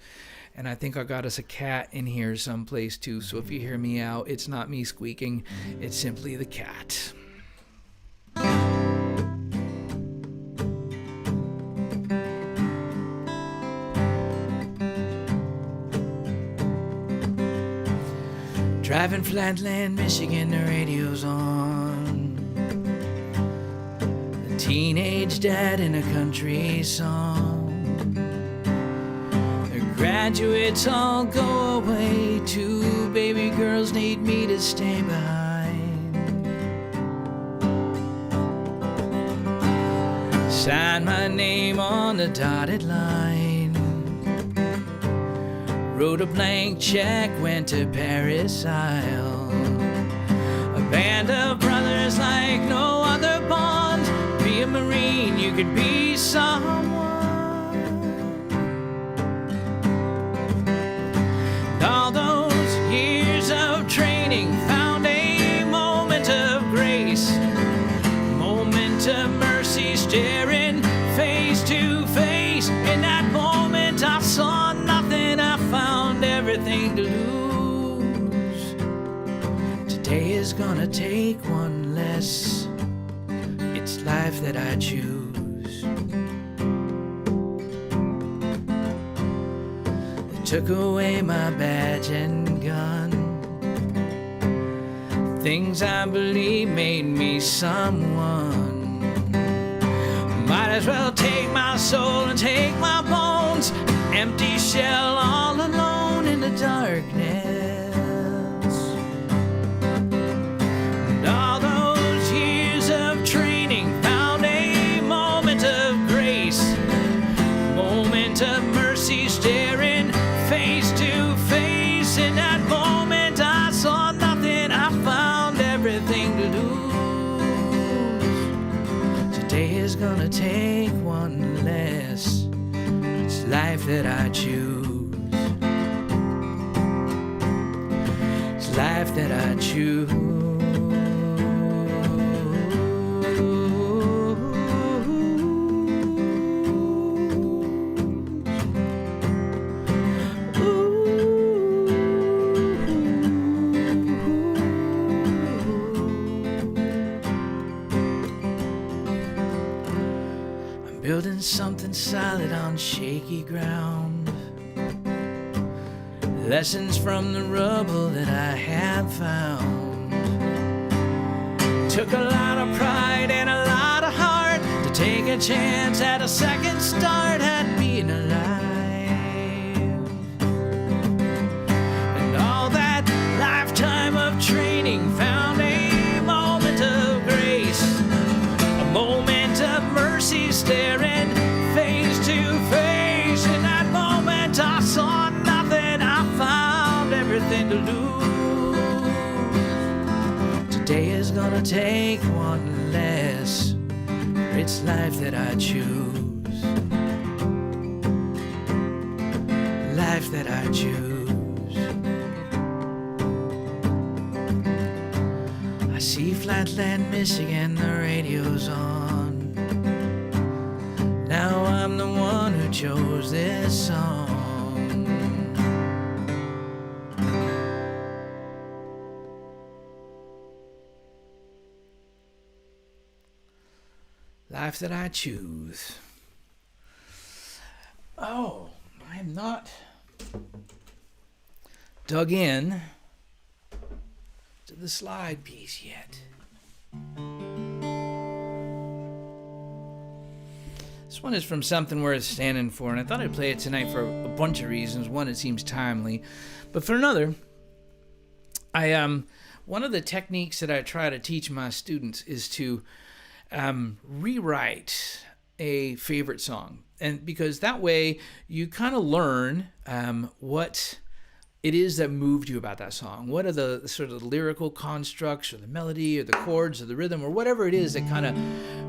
A: And I think I got us a cat in here someplace too. So if you hear me out, it's not me squeaking. It's simply the cat. Driving Flatland, Michigan, the radio's on. Teenage dad in a country song. The graduates all go away. 2 baby girls need me to stay behind. Sign my name on the dotted line. Wrote a blank check, went to Paris Isle. A band of brothers like no other bond. Be a Marine, you could be someone. And all those years of training found a moment of grace, moment of mercy, staring face to face. In that moment I saw nothing, I found everything to lose. Today is gonna take one less. It's life that I choose. They took away my badge and gun. Things I believe made me someone. Might as well take my soul and take my bones. Empty shell all alone in the darkness. Of mercy, staring face to face. In that moment I saw nothing, Today is gonna take one less. It's life that I choose. It's life that I choose. Building something solid on shaky ground. Lessons from the rubble that I have found. Took a lot of pride and a lot of heart to take a chance at a second start at being alive. And all that lifetime of training found a moment of grace, a moment of mercy staring face to face. In that moment I saw nothing, I found everything to lose. Today is gonna take one less. It's life that I choose. Life that I choose. I see Flatland, Michigan, the radio's on. Now I'm the one who chose this song. Life that I choose. Oh, I'm not dug in to the slide piece yet. This one is from Something Worth Standing For, and I thought I'd play it tonight for a bunch of reasons. One, it seems timely, but for another, one of the techniques that I try to teach my students is to rewrite a favorite song, and because that way you kind of learn what it is that moved you about that song. What are the sort of lyrical constructs or the melody or the chords or the rhythm or whatever it is that kind of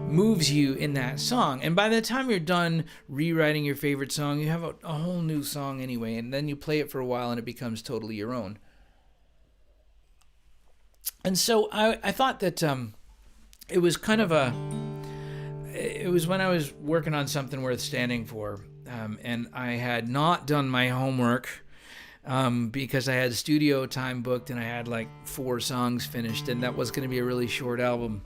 A: moves you in that song. And by the time you're done rewriting your favorite song, you have a whole new song anyway, and then you play it for a while and it becomes totally your own. And so I thought that it was kind of it was when I was working on Something Worth Standing For, and I had not done my homework because I had studio time booked and I had like 4 songs finished, and that was going to be a really short album.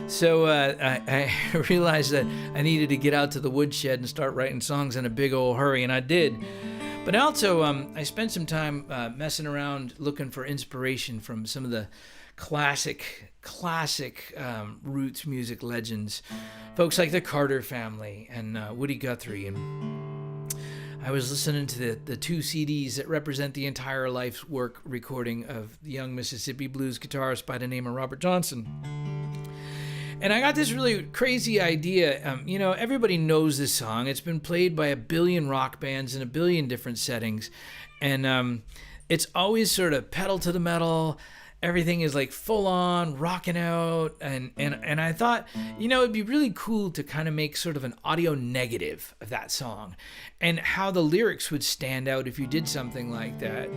A: So I realized that I needed to get out to the woodshed and start writing songs in a big old hurry, and I did. But also, I spent some time messing around looking for inspiration from some of the classic roots music legends, folks like the Carter family and Woody Guthrie. And I was listening to the 2 CDs that represent the entire life's work recording of the young Mississippi blues guitarist by the name of Robert Johnson. And I got this really crazy idea. Everybody knows this song. It's been played by a billion rock bands in a billion different settings. And it's always sort of pedal to the metal. Everything is like full on rocking out. And I thought, it'd be really cool to kind of make sort of an audio negative of that song and how the lyrics would stand out if you did something like that.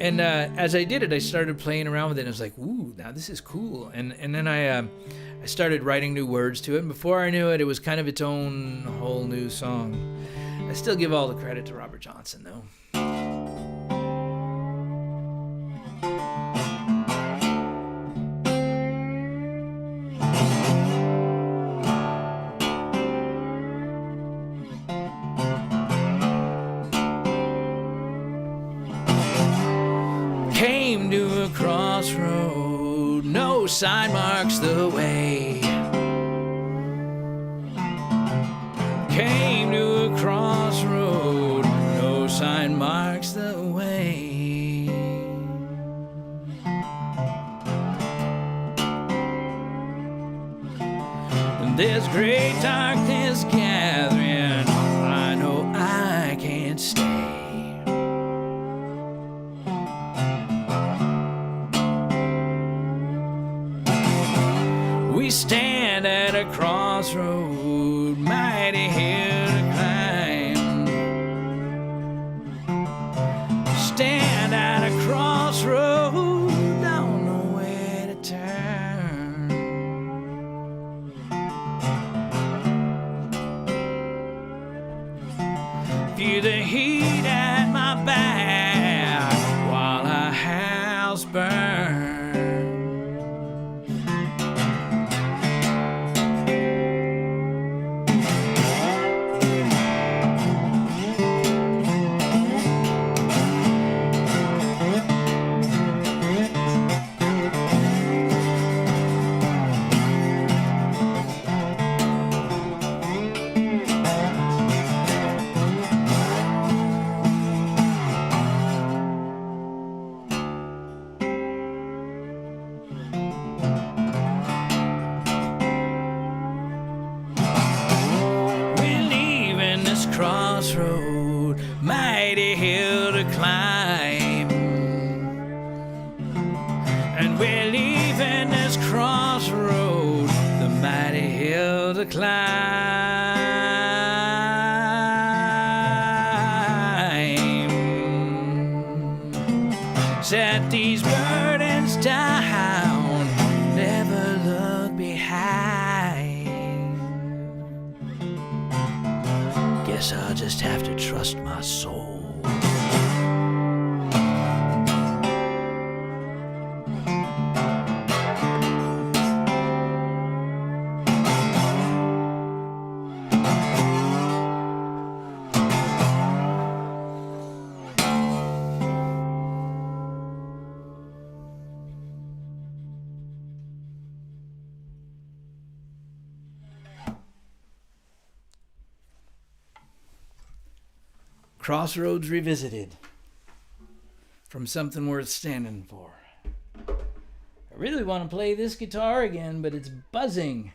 A: And as I did it, I started playing around with it. And I was like, ooh, now this is cool. And then I started writing new words to it. And before I knew it, it was kind of its own whole new song. I still give all the credit to Robert Johnson, though. Came to a crossroad, no sign marks the way. Came to a crossroad, no sign marks the way. And there's great darkness gathering, I know I can't stay. We stand Stand at a crossroad, mighty hill to climb. Stand at a crossroad, don't know where to turn. Feel the heat at my back while our house burns. Crossroad, mighty hill to climb. And we're leaving this crossroad, the mighty hill to climb. Set these burdens down, never look behind. Guess I'll just have to trust my soul. Crossroads Revisited, from Something Worth Standing For. I really want to play this guitar again, but it's buzzing.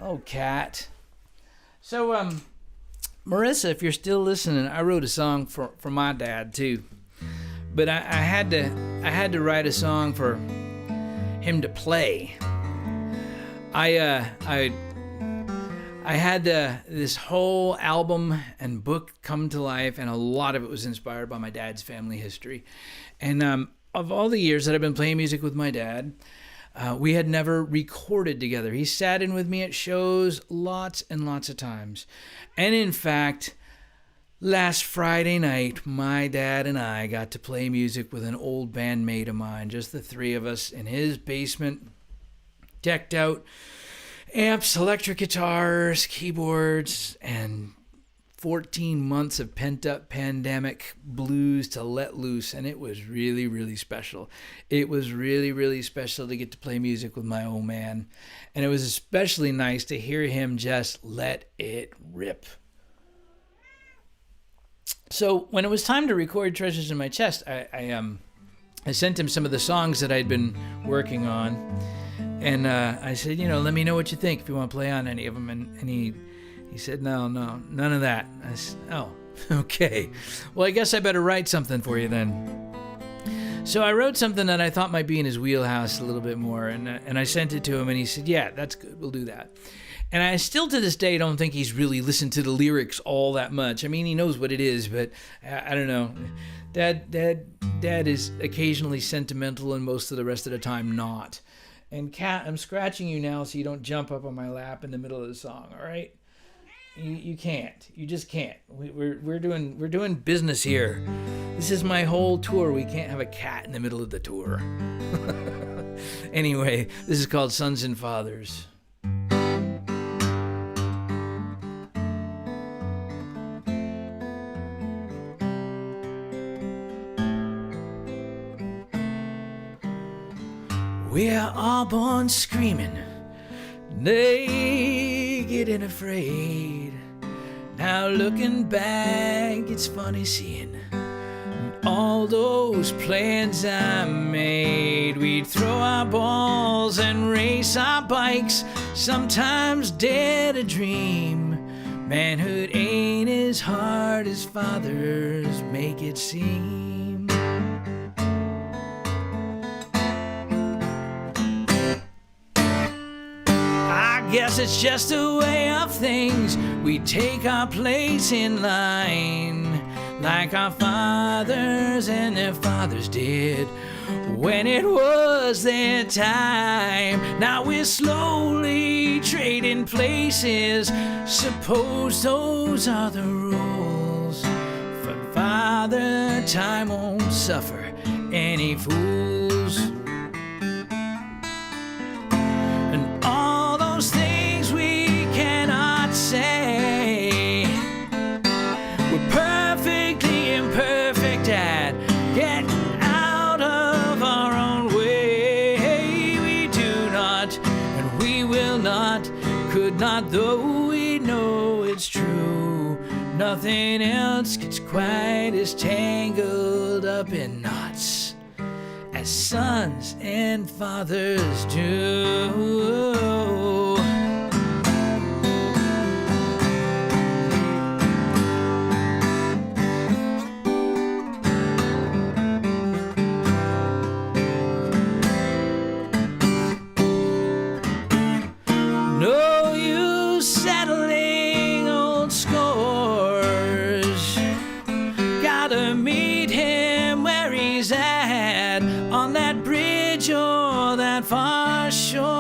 A: Oh, cat. So, Marissa, if you're still listening, I wrote a song for my dad too, but I had to write a song for him to play. I had this whole album and book come to life, and a lot of it was inspired by my dad's family history. And of all the years that I've been playing music with my dad, we had never recorded together. He sat in with me at shows lots and lots of times. And in fact, last Friday night, my dad and I got to play music with an old bandmate of mine, just the three of us in his basement, decked out amps, electric guitars, keyboards, and 14 months of pent-up pandemic blues to let loose, and it was really, really special. It was really, really special to get to play music with my old man, and it was especially nice to hear him just let it rip. So when it was time to record Treasures in My Chest, I sent him some of the songs that I'd been working on. And I said, let me know what you think if you want to play on any of them. And he said, no, none of that. I said, oh, okay. Well, I guess I better write something for you then. So I wrote something that I thought might be in his wheelhouse a little bit more. And I sent it to him, and he said, yeah, that's good. We'll do that. And I still to this day don't think he's really listened to the lyrics all that much. I mean, he knows what it is, but I don't know. Dad is occasionally sentimental, and most of the rest of the time not. And Kat, I'm scratching you now so you don't jump up on my lap in the middle of the song, all right? You can't. You just can't. We're doing business here. This is my whole tour. We can't have a cat in the middle of the tour. Anyway, this is called Sons and Fathers. We are all born screaming, naked and afraid. Now looking back, it's funny seeing all those plans I made. We'd throw our balls and race our bikes, sometimes dare to dream. Manhood ain't as hard as fathers make it seem. I Guess it's just a way of things. We take our place in line, like our fathers and their fathers did when it was their time. Now we're slowly trading places. Suppose those are the rules. For Father Time won't suffer any fools. And all those things we cannot say, we're perfectly imperfect at getting out of our own way. We do not, and we will not, could not, though we know it's true. Nothing else gets quite as tangled up in knots as sons and fathers do. No use settling old scores. Gotta meet him where he's at, on that bridge or that far shore.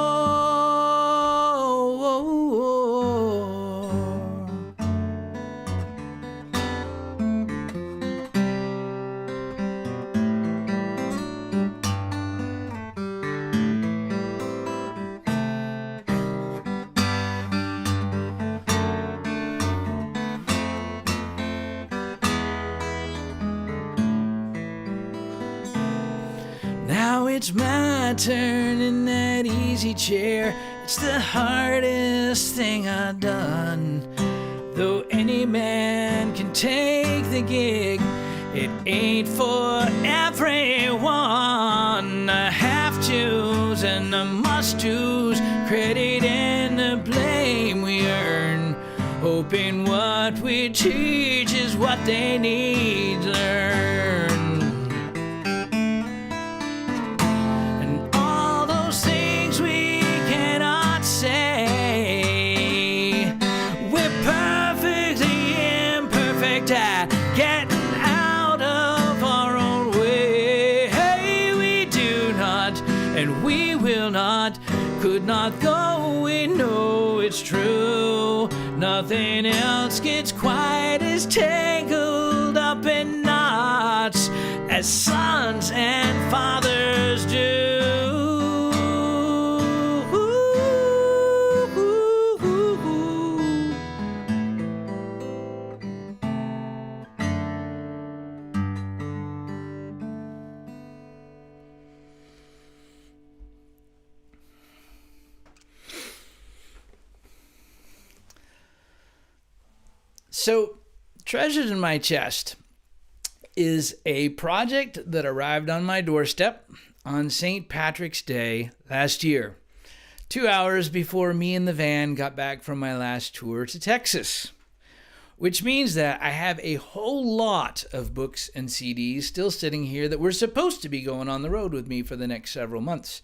A: Now it's my turn in that easy chair. It's the hardest thing I've done. Though any man can take the gig, it ain't for everyone. The have-tos and the must-tos, credit and the blame we earn, hoping what we teach is what they need to learn. Getting out of our own way. Hey, we do not, and we will not, could not, though we know it's true. Nothing else gets quite as tangled up in knots as sons and fathers do. So, Treasures in My Chest is a project that arrived on my doorstep on St. Patrick's Day last year, 2 hours before me and the van got back from my last tour to Texas, which means that I have a whole lot of books and CDs still sitting here that were supposed to be going on the road with me for the next several months.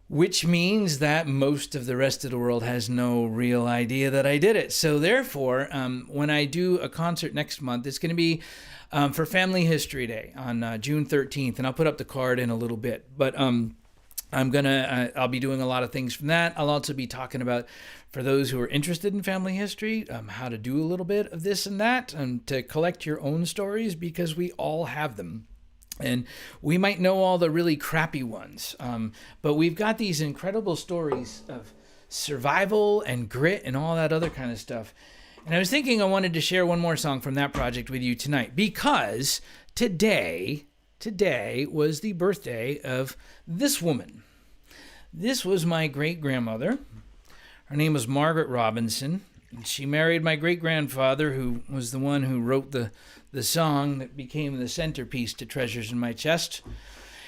A: Which means that most of the rest of the world has no real idea that I did it. So therefore, when I do a concert next month, it's going to be for Family History Day on June 13th, and I'll put up the card in a little bit. But I'll be doing a lot of things from that. I'll also be talking about, for those who are interested in family history, how to do a little bit of this and that, and to collect your own stories, because we all have them. And we might know all the really crappy ones, but we've got these incredible stories of survival and grit and all that other kind of stuff. And I was thinking I wanted to share one more song from that project with you tonight, because today was the birthday of this woman. This was my great-grandmother. Her name was Margaret Robinson. And she married my great-grandfather, who was the one who wrote the song that became the centerpiece to Treasures in My Chest.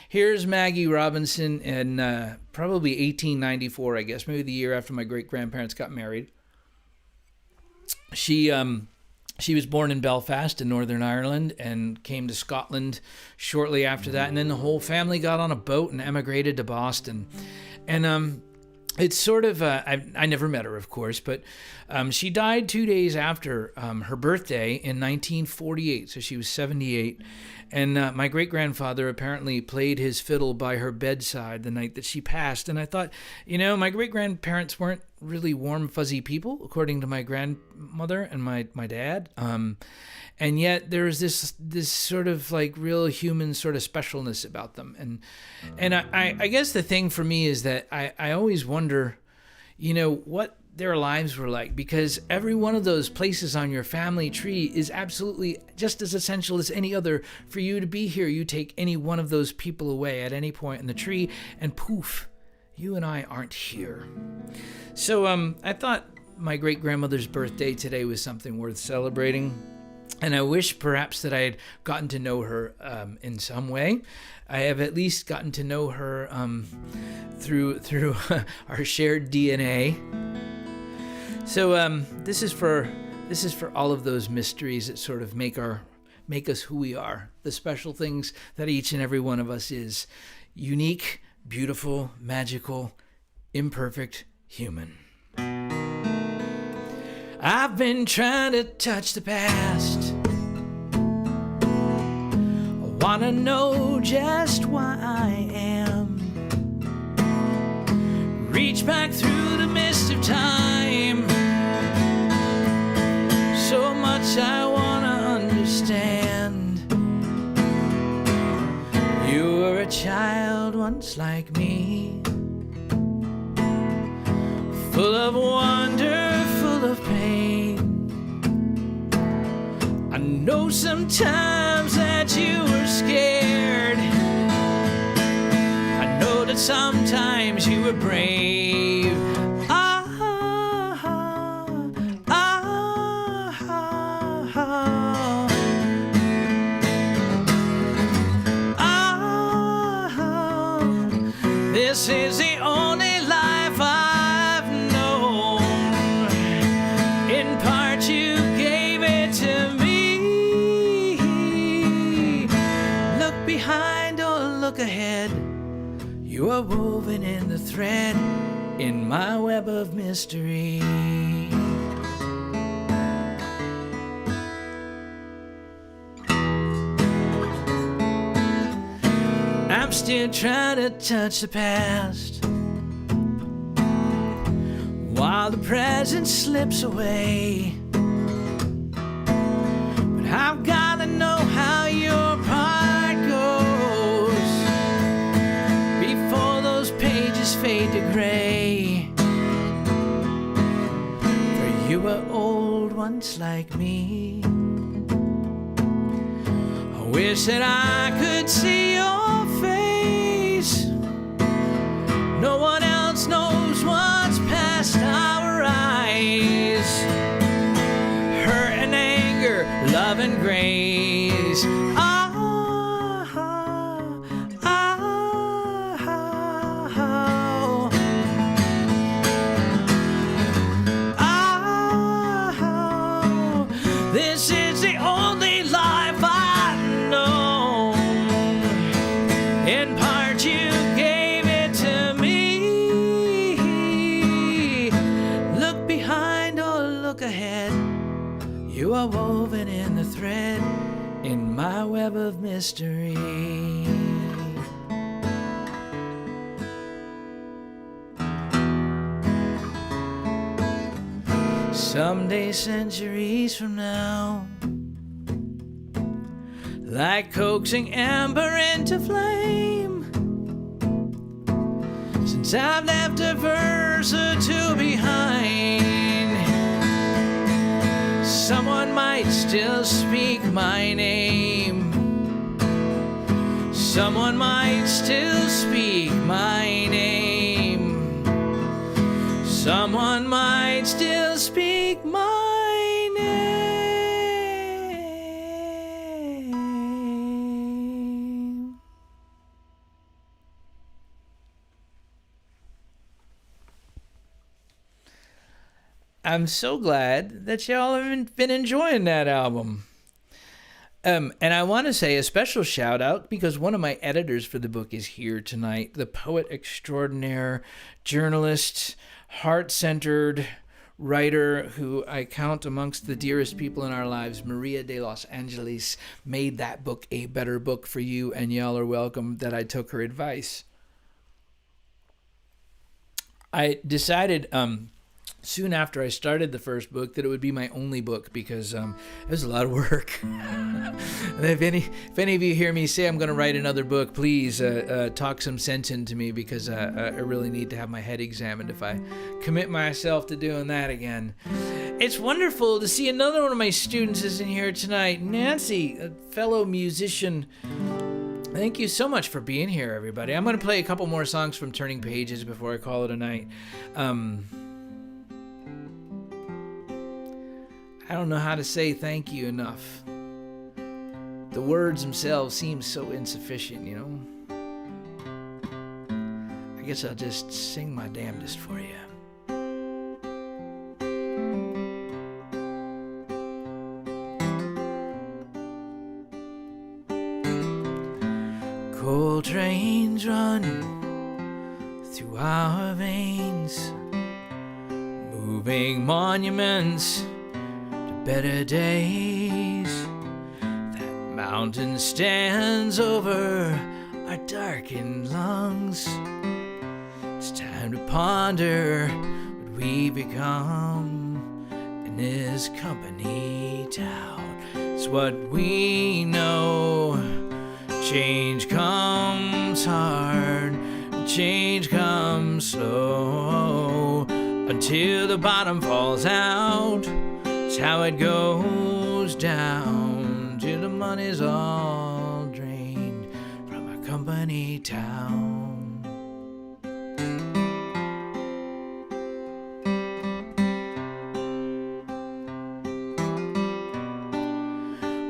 A: Here's Maggie Robinson in probably 1894, I guess, maybe the year after my great-grandparents got married. She was born in Belfast in Northern Ireland and came to Scotland shortly after that. And then the whole family got on a boat and emigrated to Boston. And it's sort of I never met her, of course, but she died 2 days after her birthday in 1948, so she was 78. And my great-grandfather apparently played his fiddle by her bedside the night that she passed. And I thought, my great-grandparents weren't really warm, fuzzy people, according to my grandmother and my dad. And yet there's this sort of like real human sort of specialness about them. And I guess the thing for me is that I always wonder, what their lives were like, because every one of those places on your family tree is absolutely just as essential as any other for you to be here. You take any one of those people away at any point in the tree and poof, you and I aren't here. So I thought my great-grandmother's birthday today was something worth celebrating. And I wish perhaps that I had gotten to know her in some way. I have at least gotten to know her through our shared DNA. So this is for all of those mysteries that sort of make us who we are. The special things that each and every one of us is: unique, beautiful, magical, imperfect, human. I've been trying to touch the past. I wanna know just why I am. Reach back through the mist of time. So much I wanna understand. You were a child once like me, full of wonder, full of pain. I know sometimes that you were scared. I know that sometimes you were brave. This is the only life I've known. In part you gave it to me. Look behind or look ahead. You are woven in the thread in my web of mystery. I'm still trying to touch the past while the present slips away. But I've gotta know how your part goes before those pages fade to gray. For you were old once like me. I wish that I could see your face. No one else knows what's past our eyes. Hurt and anger, love and grace. This is the only life I've known. In part you gave it to me. Look behind or look ahead. You are woven in the thread in my web of mystery. Someday, centuries from now, like coaxing amber into flame, since I've left a verse or two behind, someone might still speak my name. Someone might still speak my name. Someone might still speak my name. I'm so glad that y'all have been enjoying that album. And I want to say a special shout out because one of my editors for the book is here tonight. The poet extraordinaire, journalist, heart-centered writer who I count amongst the dearest people in our lives, Maria de Los Angeles, made that book a better book for you, and y'all are welcome that I took her advice. I decided soon after I started the first book that it would be my only book because it was a lot of work. if any of you hear me say I'm going to write another book, please talk some sense into me because I really need to have my head examined if I commit myself to doing that again. It's wonderful to see another one of my students is in here tonight. Nancy, a fellow musician. Thank you so much for being here, everybody. I'm going to play a couple more songs from Turning Pages before I call it a night. I don't know how to say thank you enough. The words themselves seem so insufficient, you know? I guess I'll just sing my damnedest for you. Cold trains run through our veins, moving monuments better days. That mountain stands over our darkened lungs. It's time to ponder what we become in this company town. It's what we know. Change comes hard, change comes slow, until the bottom falls out. It's how it goes down till the money's all drained from our company town.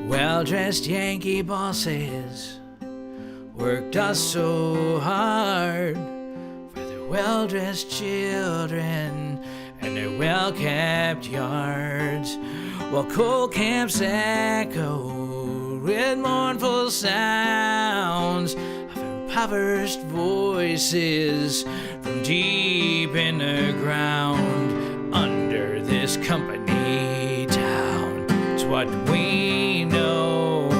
A: Well-dressed Yankee bosses worked us so hard for their well-dressed children and their well-kept yards, while coal camps echoed with mournful sounds of impoverished voices from deep in the ground under this company town. It's what we know.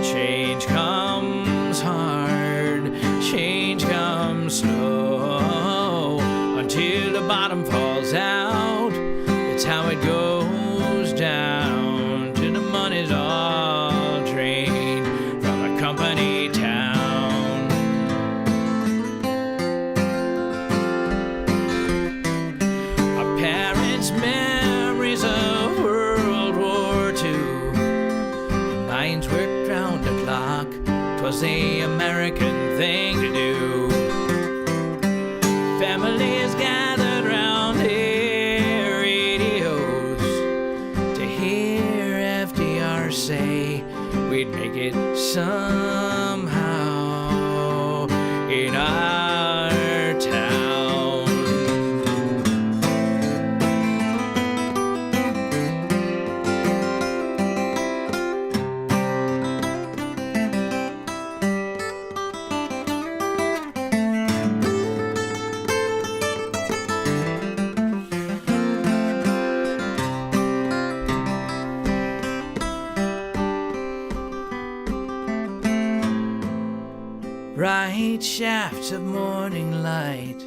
A: Change comes hard, change comes slow, until the bottom falls out. It's how it goes down till the money's all drained from a company town. Our parents' memories of World War II, the minds worked round the clock. 'Twas the American thing to do. Families gathered round their radios to hear FDR say we'd make it somehow in our town. Bright shafts of morning light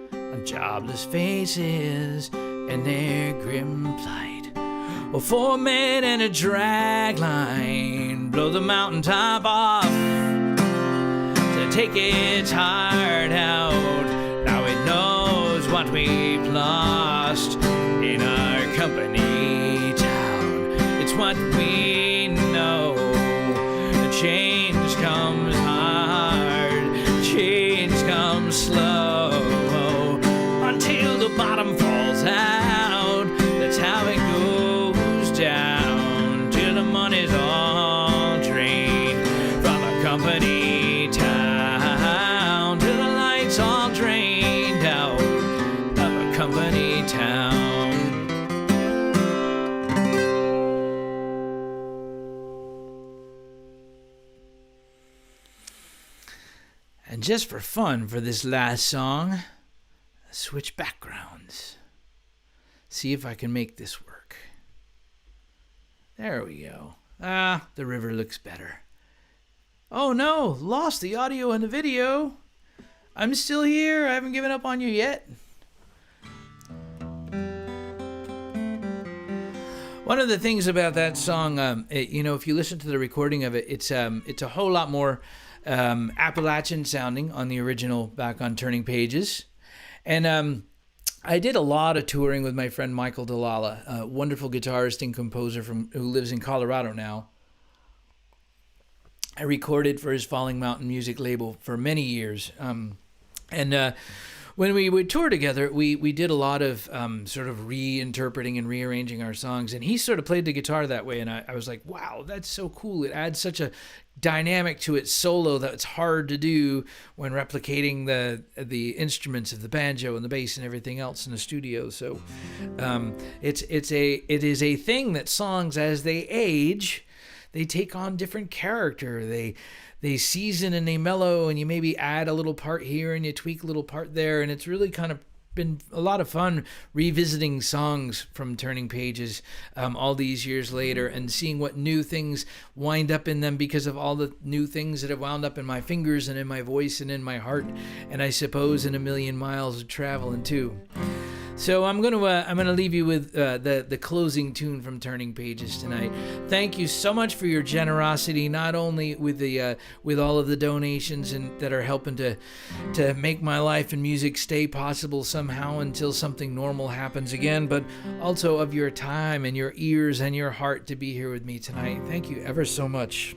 A: on jobless faces and their grim plight. Well, 4 men and a drag line blow the mountaintop off to take its heart out. Now it knows what we've lost in our company town. It's what we know. The change comes hard, change comes slow, until the bottom falls out. That's how it goes down till the money's all drained from a company town, till the lights all drained out of a company town. And just for fun, for this last song, switch backgrounds. See if I can make this work. There we go. The river looks better. Oh no, lost the audio and the video. I'm still here. I haven't given up on you yet. One of the things about that song, if you listen to the recording of it, it's a whole lot more Appalachian sounding on the original back on Turning Pages. And I did a lot of touring with my friend Michael Delala, a wonderful guitarist and composer who lives in Colorado now. I recorded for his Falling Mountain music label for many years. When we would tour together, we did a lot of sort of reinterpreting and rearranging our songs. And he sort of played the guitar that way. And I was like, wow, that's so cool. It adds such a dynamic to it solo that it's hard to do when replicating the instruments of the banjo and the bass and everything else in the studio. So it is a thing that songs, as they age, they take on different character. They season and they mellow, and you maybe add a little part here and you tweak a little part there. And it's really kind of been a lot of fun revisiting songs from Turning Pages all these years later and seeing what new things wind up in them because of all the new things that have wound up in my fingers and in my voice and in my heart, and I suppose in a million miles of traveling too. So I'm gonna leave you with the closing tune from Turning Pages tonight. Thank you so much for your generosity, not only with all of the donations and that are helping to make my life and music stay possible somehow until something normal happens again, but also of your time and your ears and your heart to be here with me tonight. Thank you ever so much.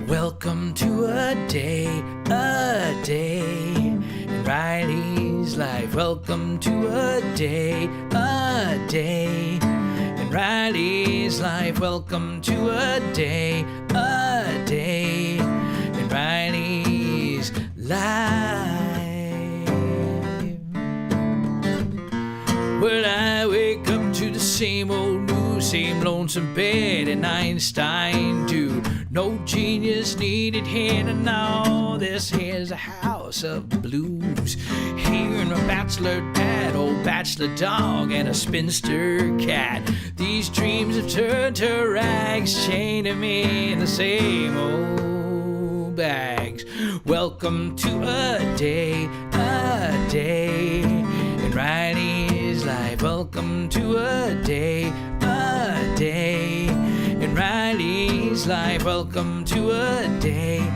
A: Welcome to a day in Riley's life. Welcome to a day in Riley's life. Welcome to a day in Riley's life. Well, I wake up to the same old news, same lonesome bed, and Einstein too. No genius needed here to know this here's a house of blues. Hearing a bachelor dad, old bachelor dog, and a spinster cat. These dreams have turned to rags, chaining me in the same old bags. Welcome to a day in Riley's life. Welcome to a day in Riley's life. Welcome to a day in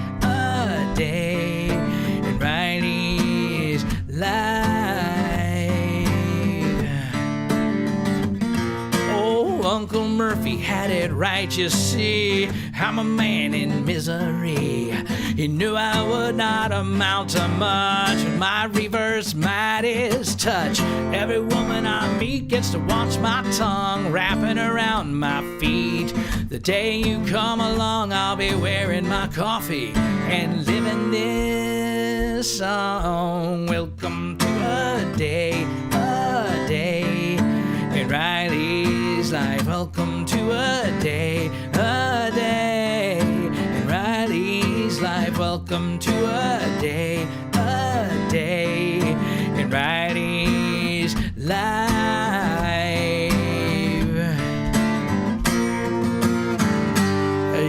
A: Riley's life. Oh, Uncle Murphy had it right, you see. I'm a man in misery. He knew I would not amount to much with my reverse Midas touch. Every woman I meet gets to watch my tongue wrapping around my feet. The day you come along, I'll be wearing my coffee and living this song. Welcome to a day in Riley's life. Welcome to a day in Riley's life. Welcome to a day in Riley's life.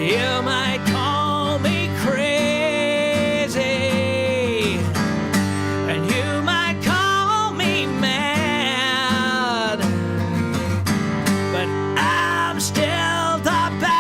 A: You might call me crazy, and you might call me mad, but I'm still the best.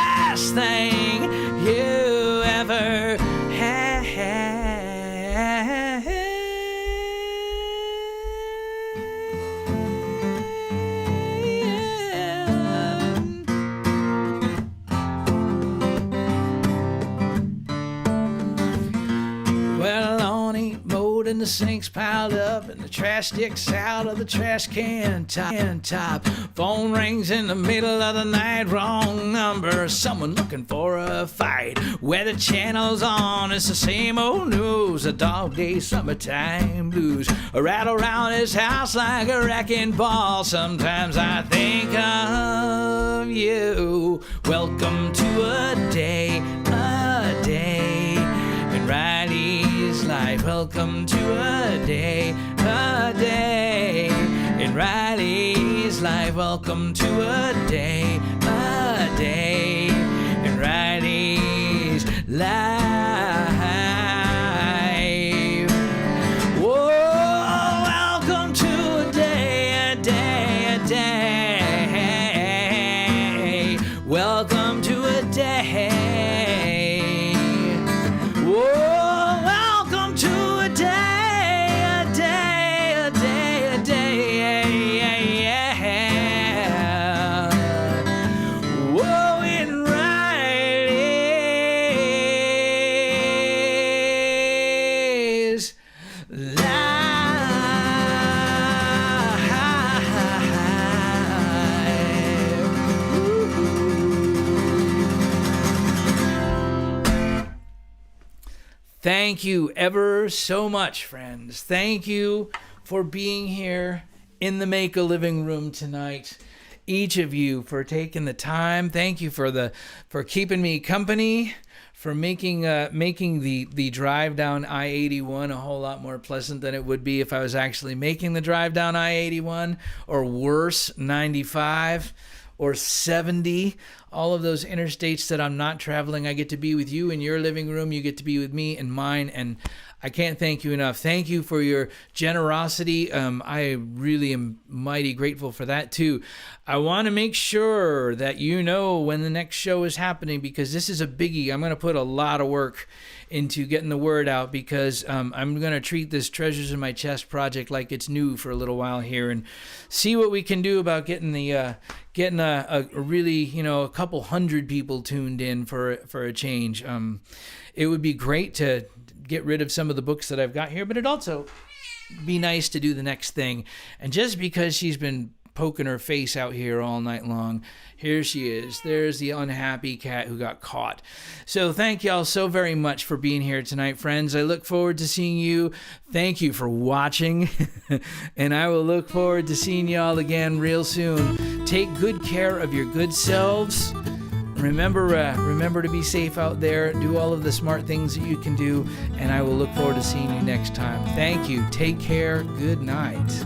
A: and the sinks piled up and the trash sticks out of the trash can top. Phone rings in the middle of the night, wrong number, someone looking for a fight. Weather channel's on, it's the same old news, a dog day summertime blues. A rattle around his house like a wrecking ball. Sometimes I think of you. Welcome to a day in Riley's life. Welcome to a day in Riley's life. Welcome to a day in Riley's life. Welcome to a day. Whoa, welcome to a day, Whoa, in Riley's life. Thank you ever so much, friends. Thank you for being here in the Make a Living Room tonight. Each of you for taking the time. Thank you for keeping me company, for making the drive down I-81 a whole lot more pleasant than it would be if I was actually making the drive down I-81, or worse, 95 or 70. All of those interstates that I'm not traveling, I get to be with you in your living room. You get to be with me in mine, and I can't thank you enough. Thank you for your generosity. I really am mighty grateful for that too. I want to make sure that you know when the next show is happening, because this is a biggie. I'm going to put a lot of work into getting the word out, because I'm going to treat this Treasures in My Chest project like it's new for a little while here, and see what we can do about getting a really, a couple hundred people tuned in for a change. It would be great to get rid of some of the books that I've got here, but it'd also be nice to do the next thing. And just because she's been poking her face out here all night long, here she is. There's the unhappy cat who got caught. So thank y'all so very much for being here tonight, friends. I look forward to seeing you. Thank you for watching. And I will look forward to seeing y'all again real soon. Take good care of your good selves. Remember to be safe out there. Do all of the smart things that you can do. And I will look forward to seeing you next time. Thank you. Take care. Good night.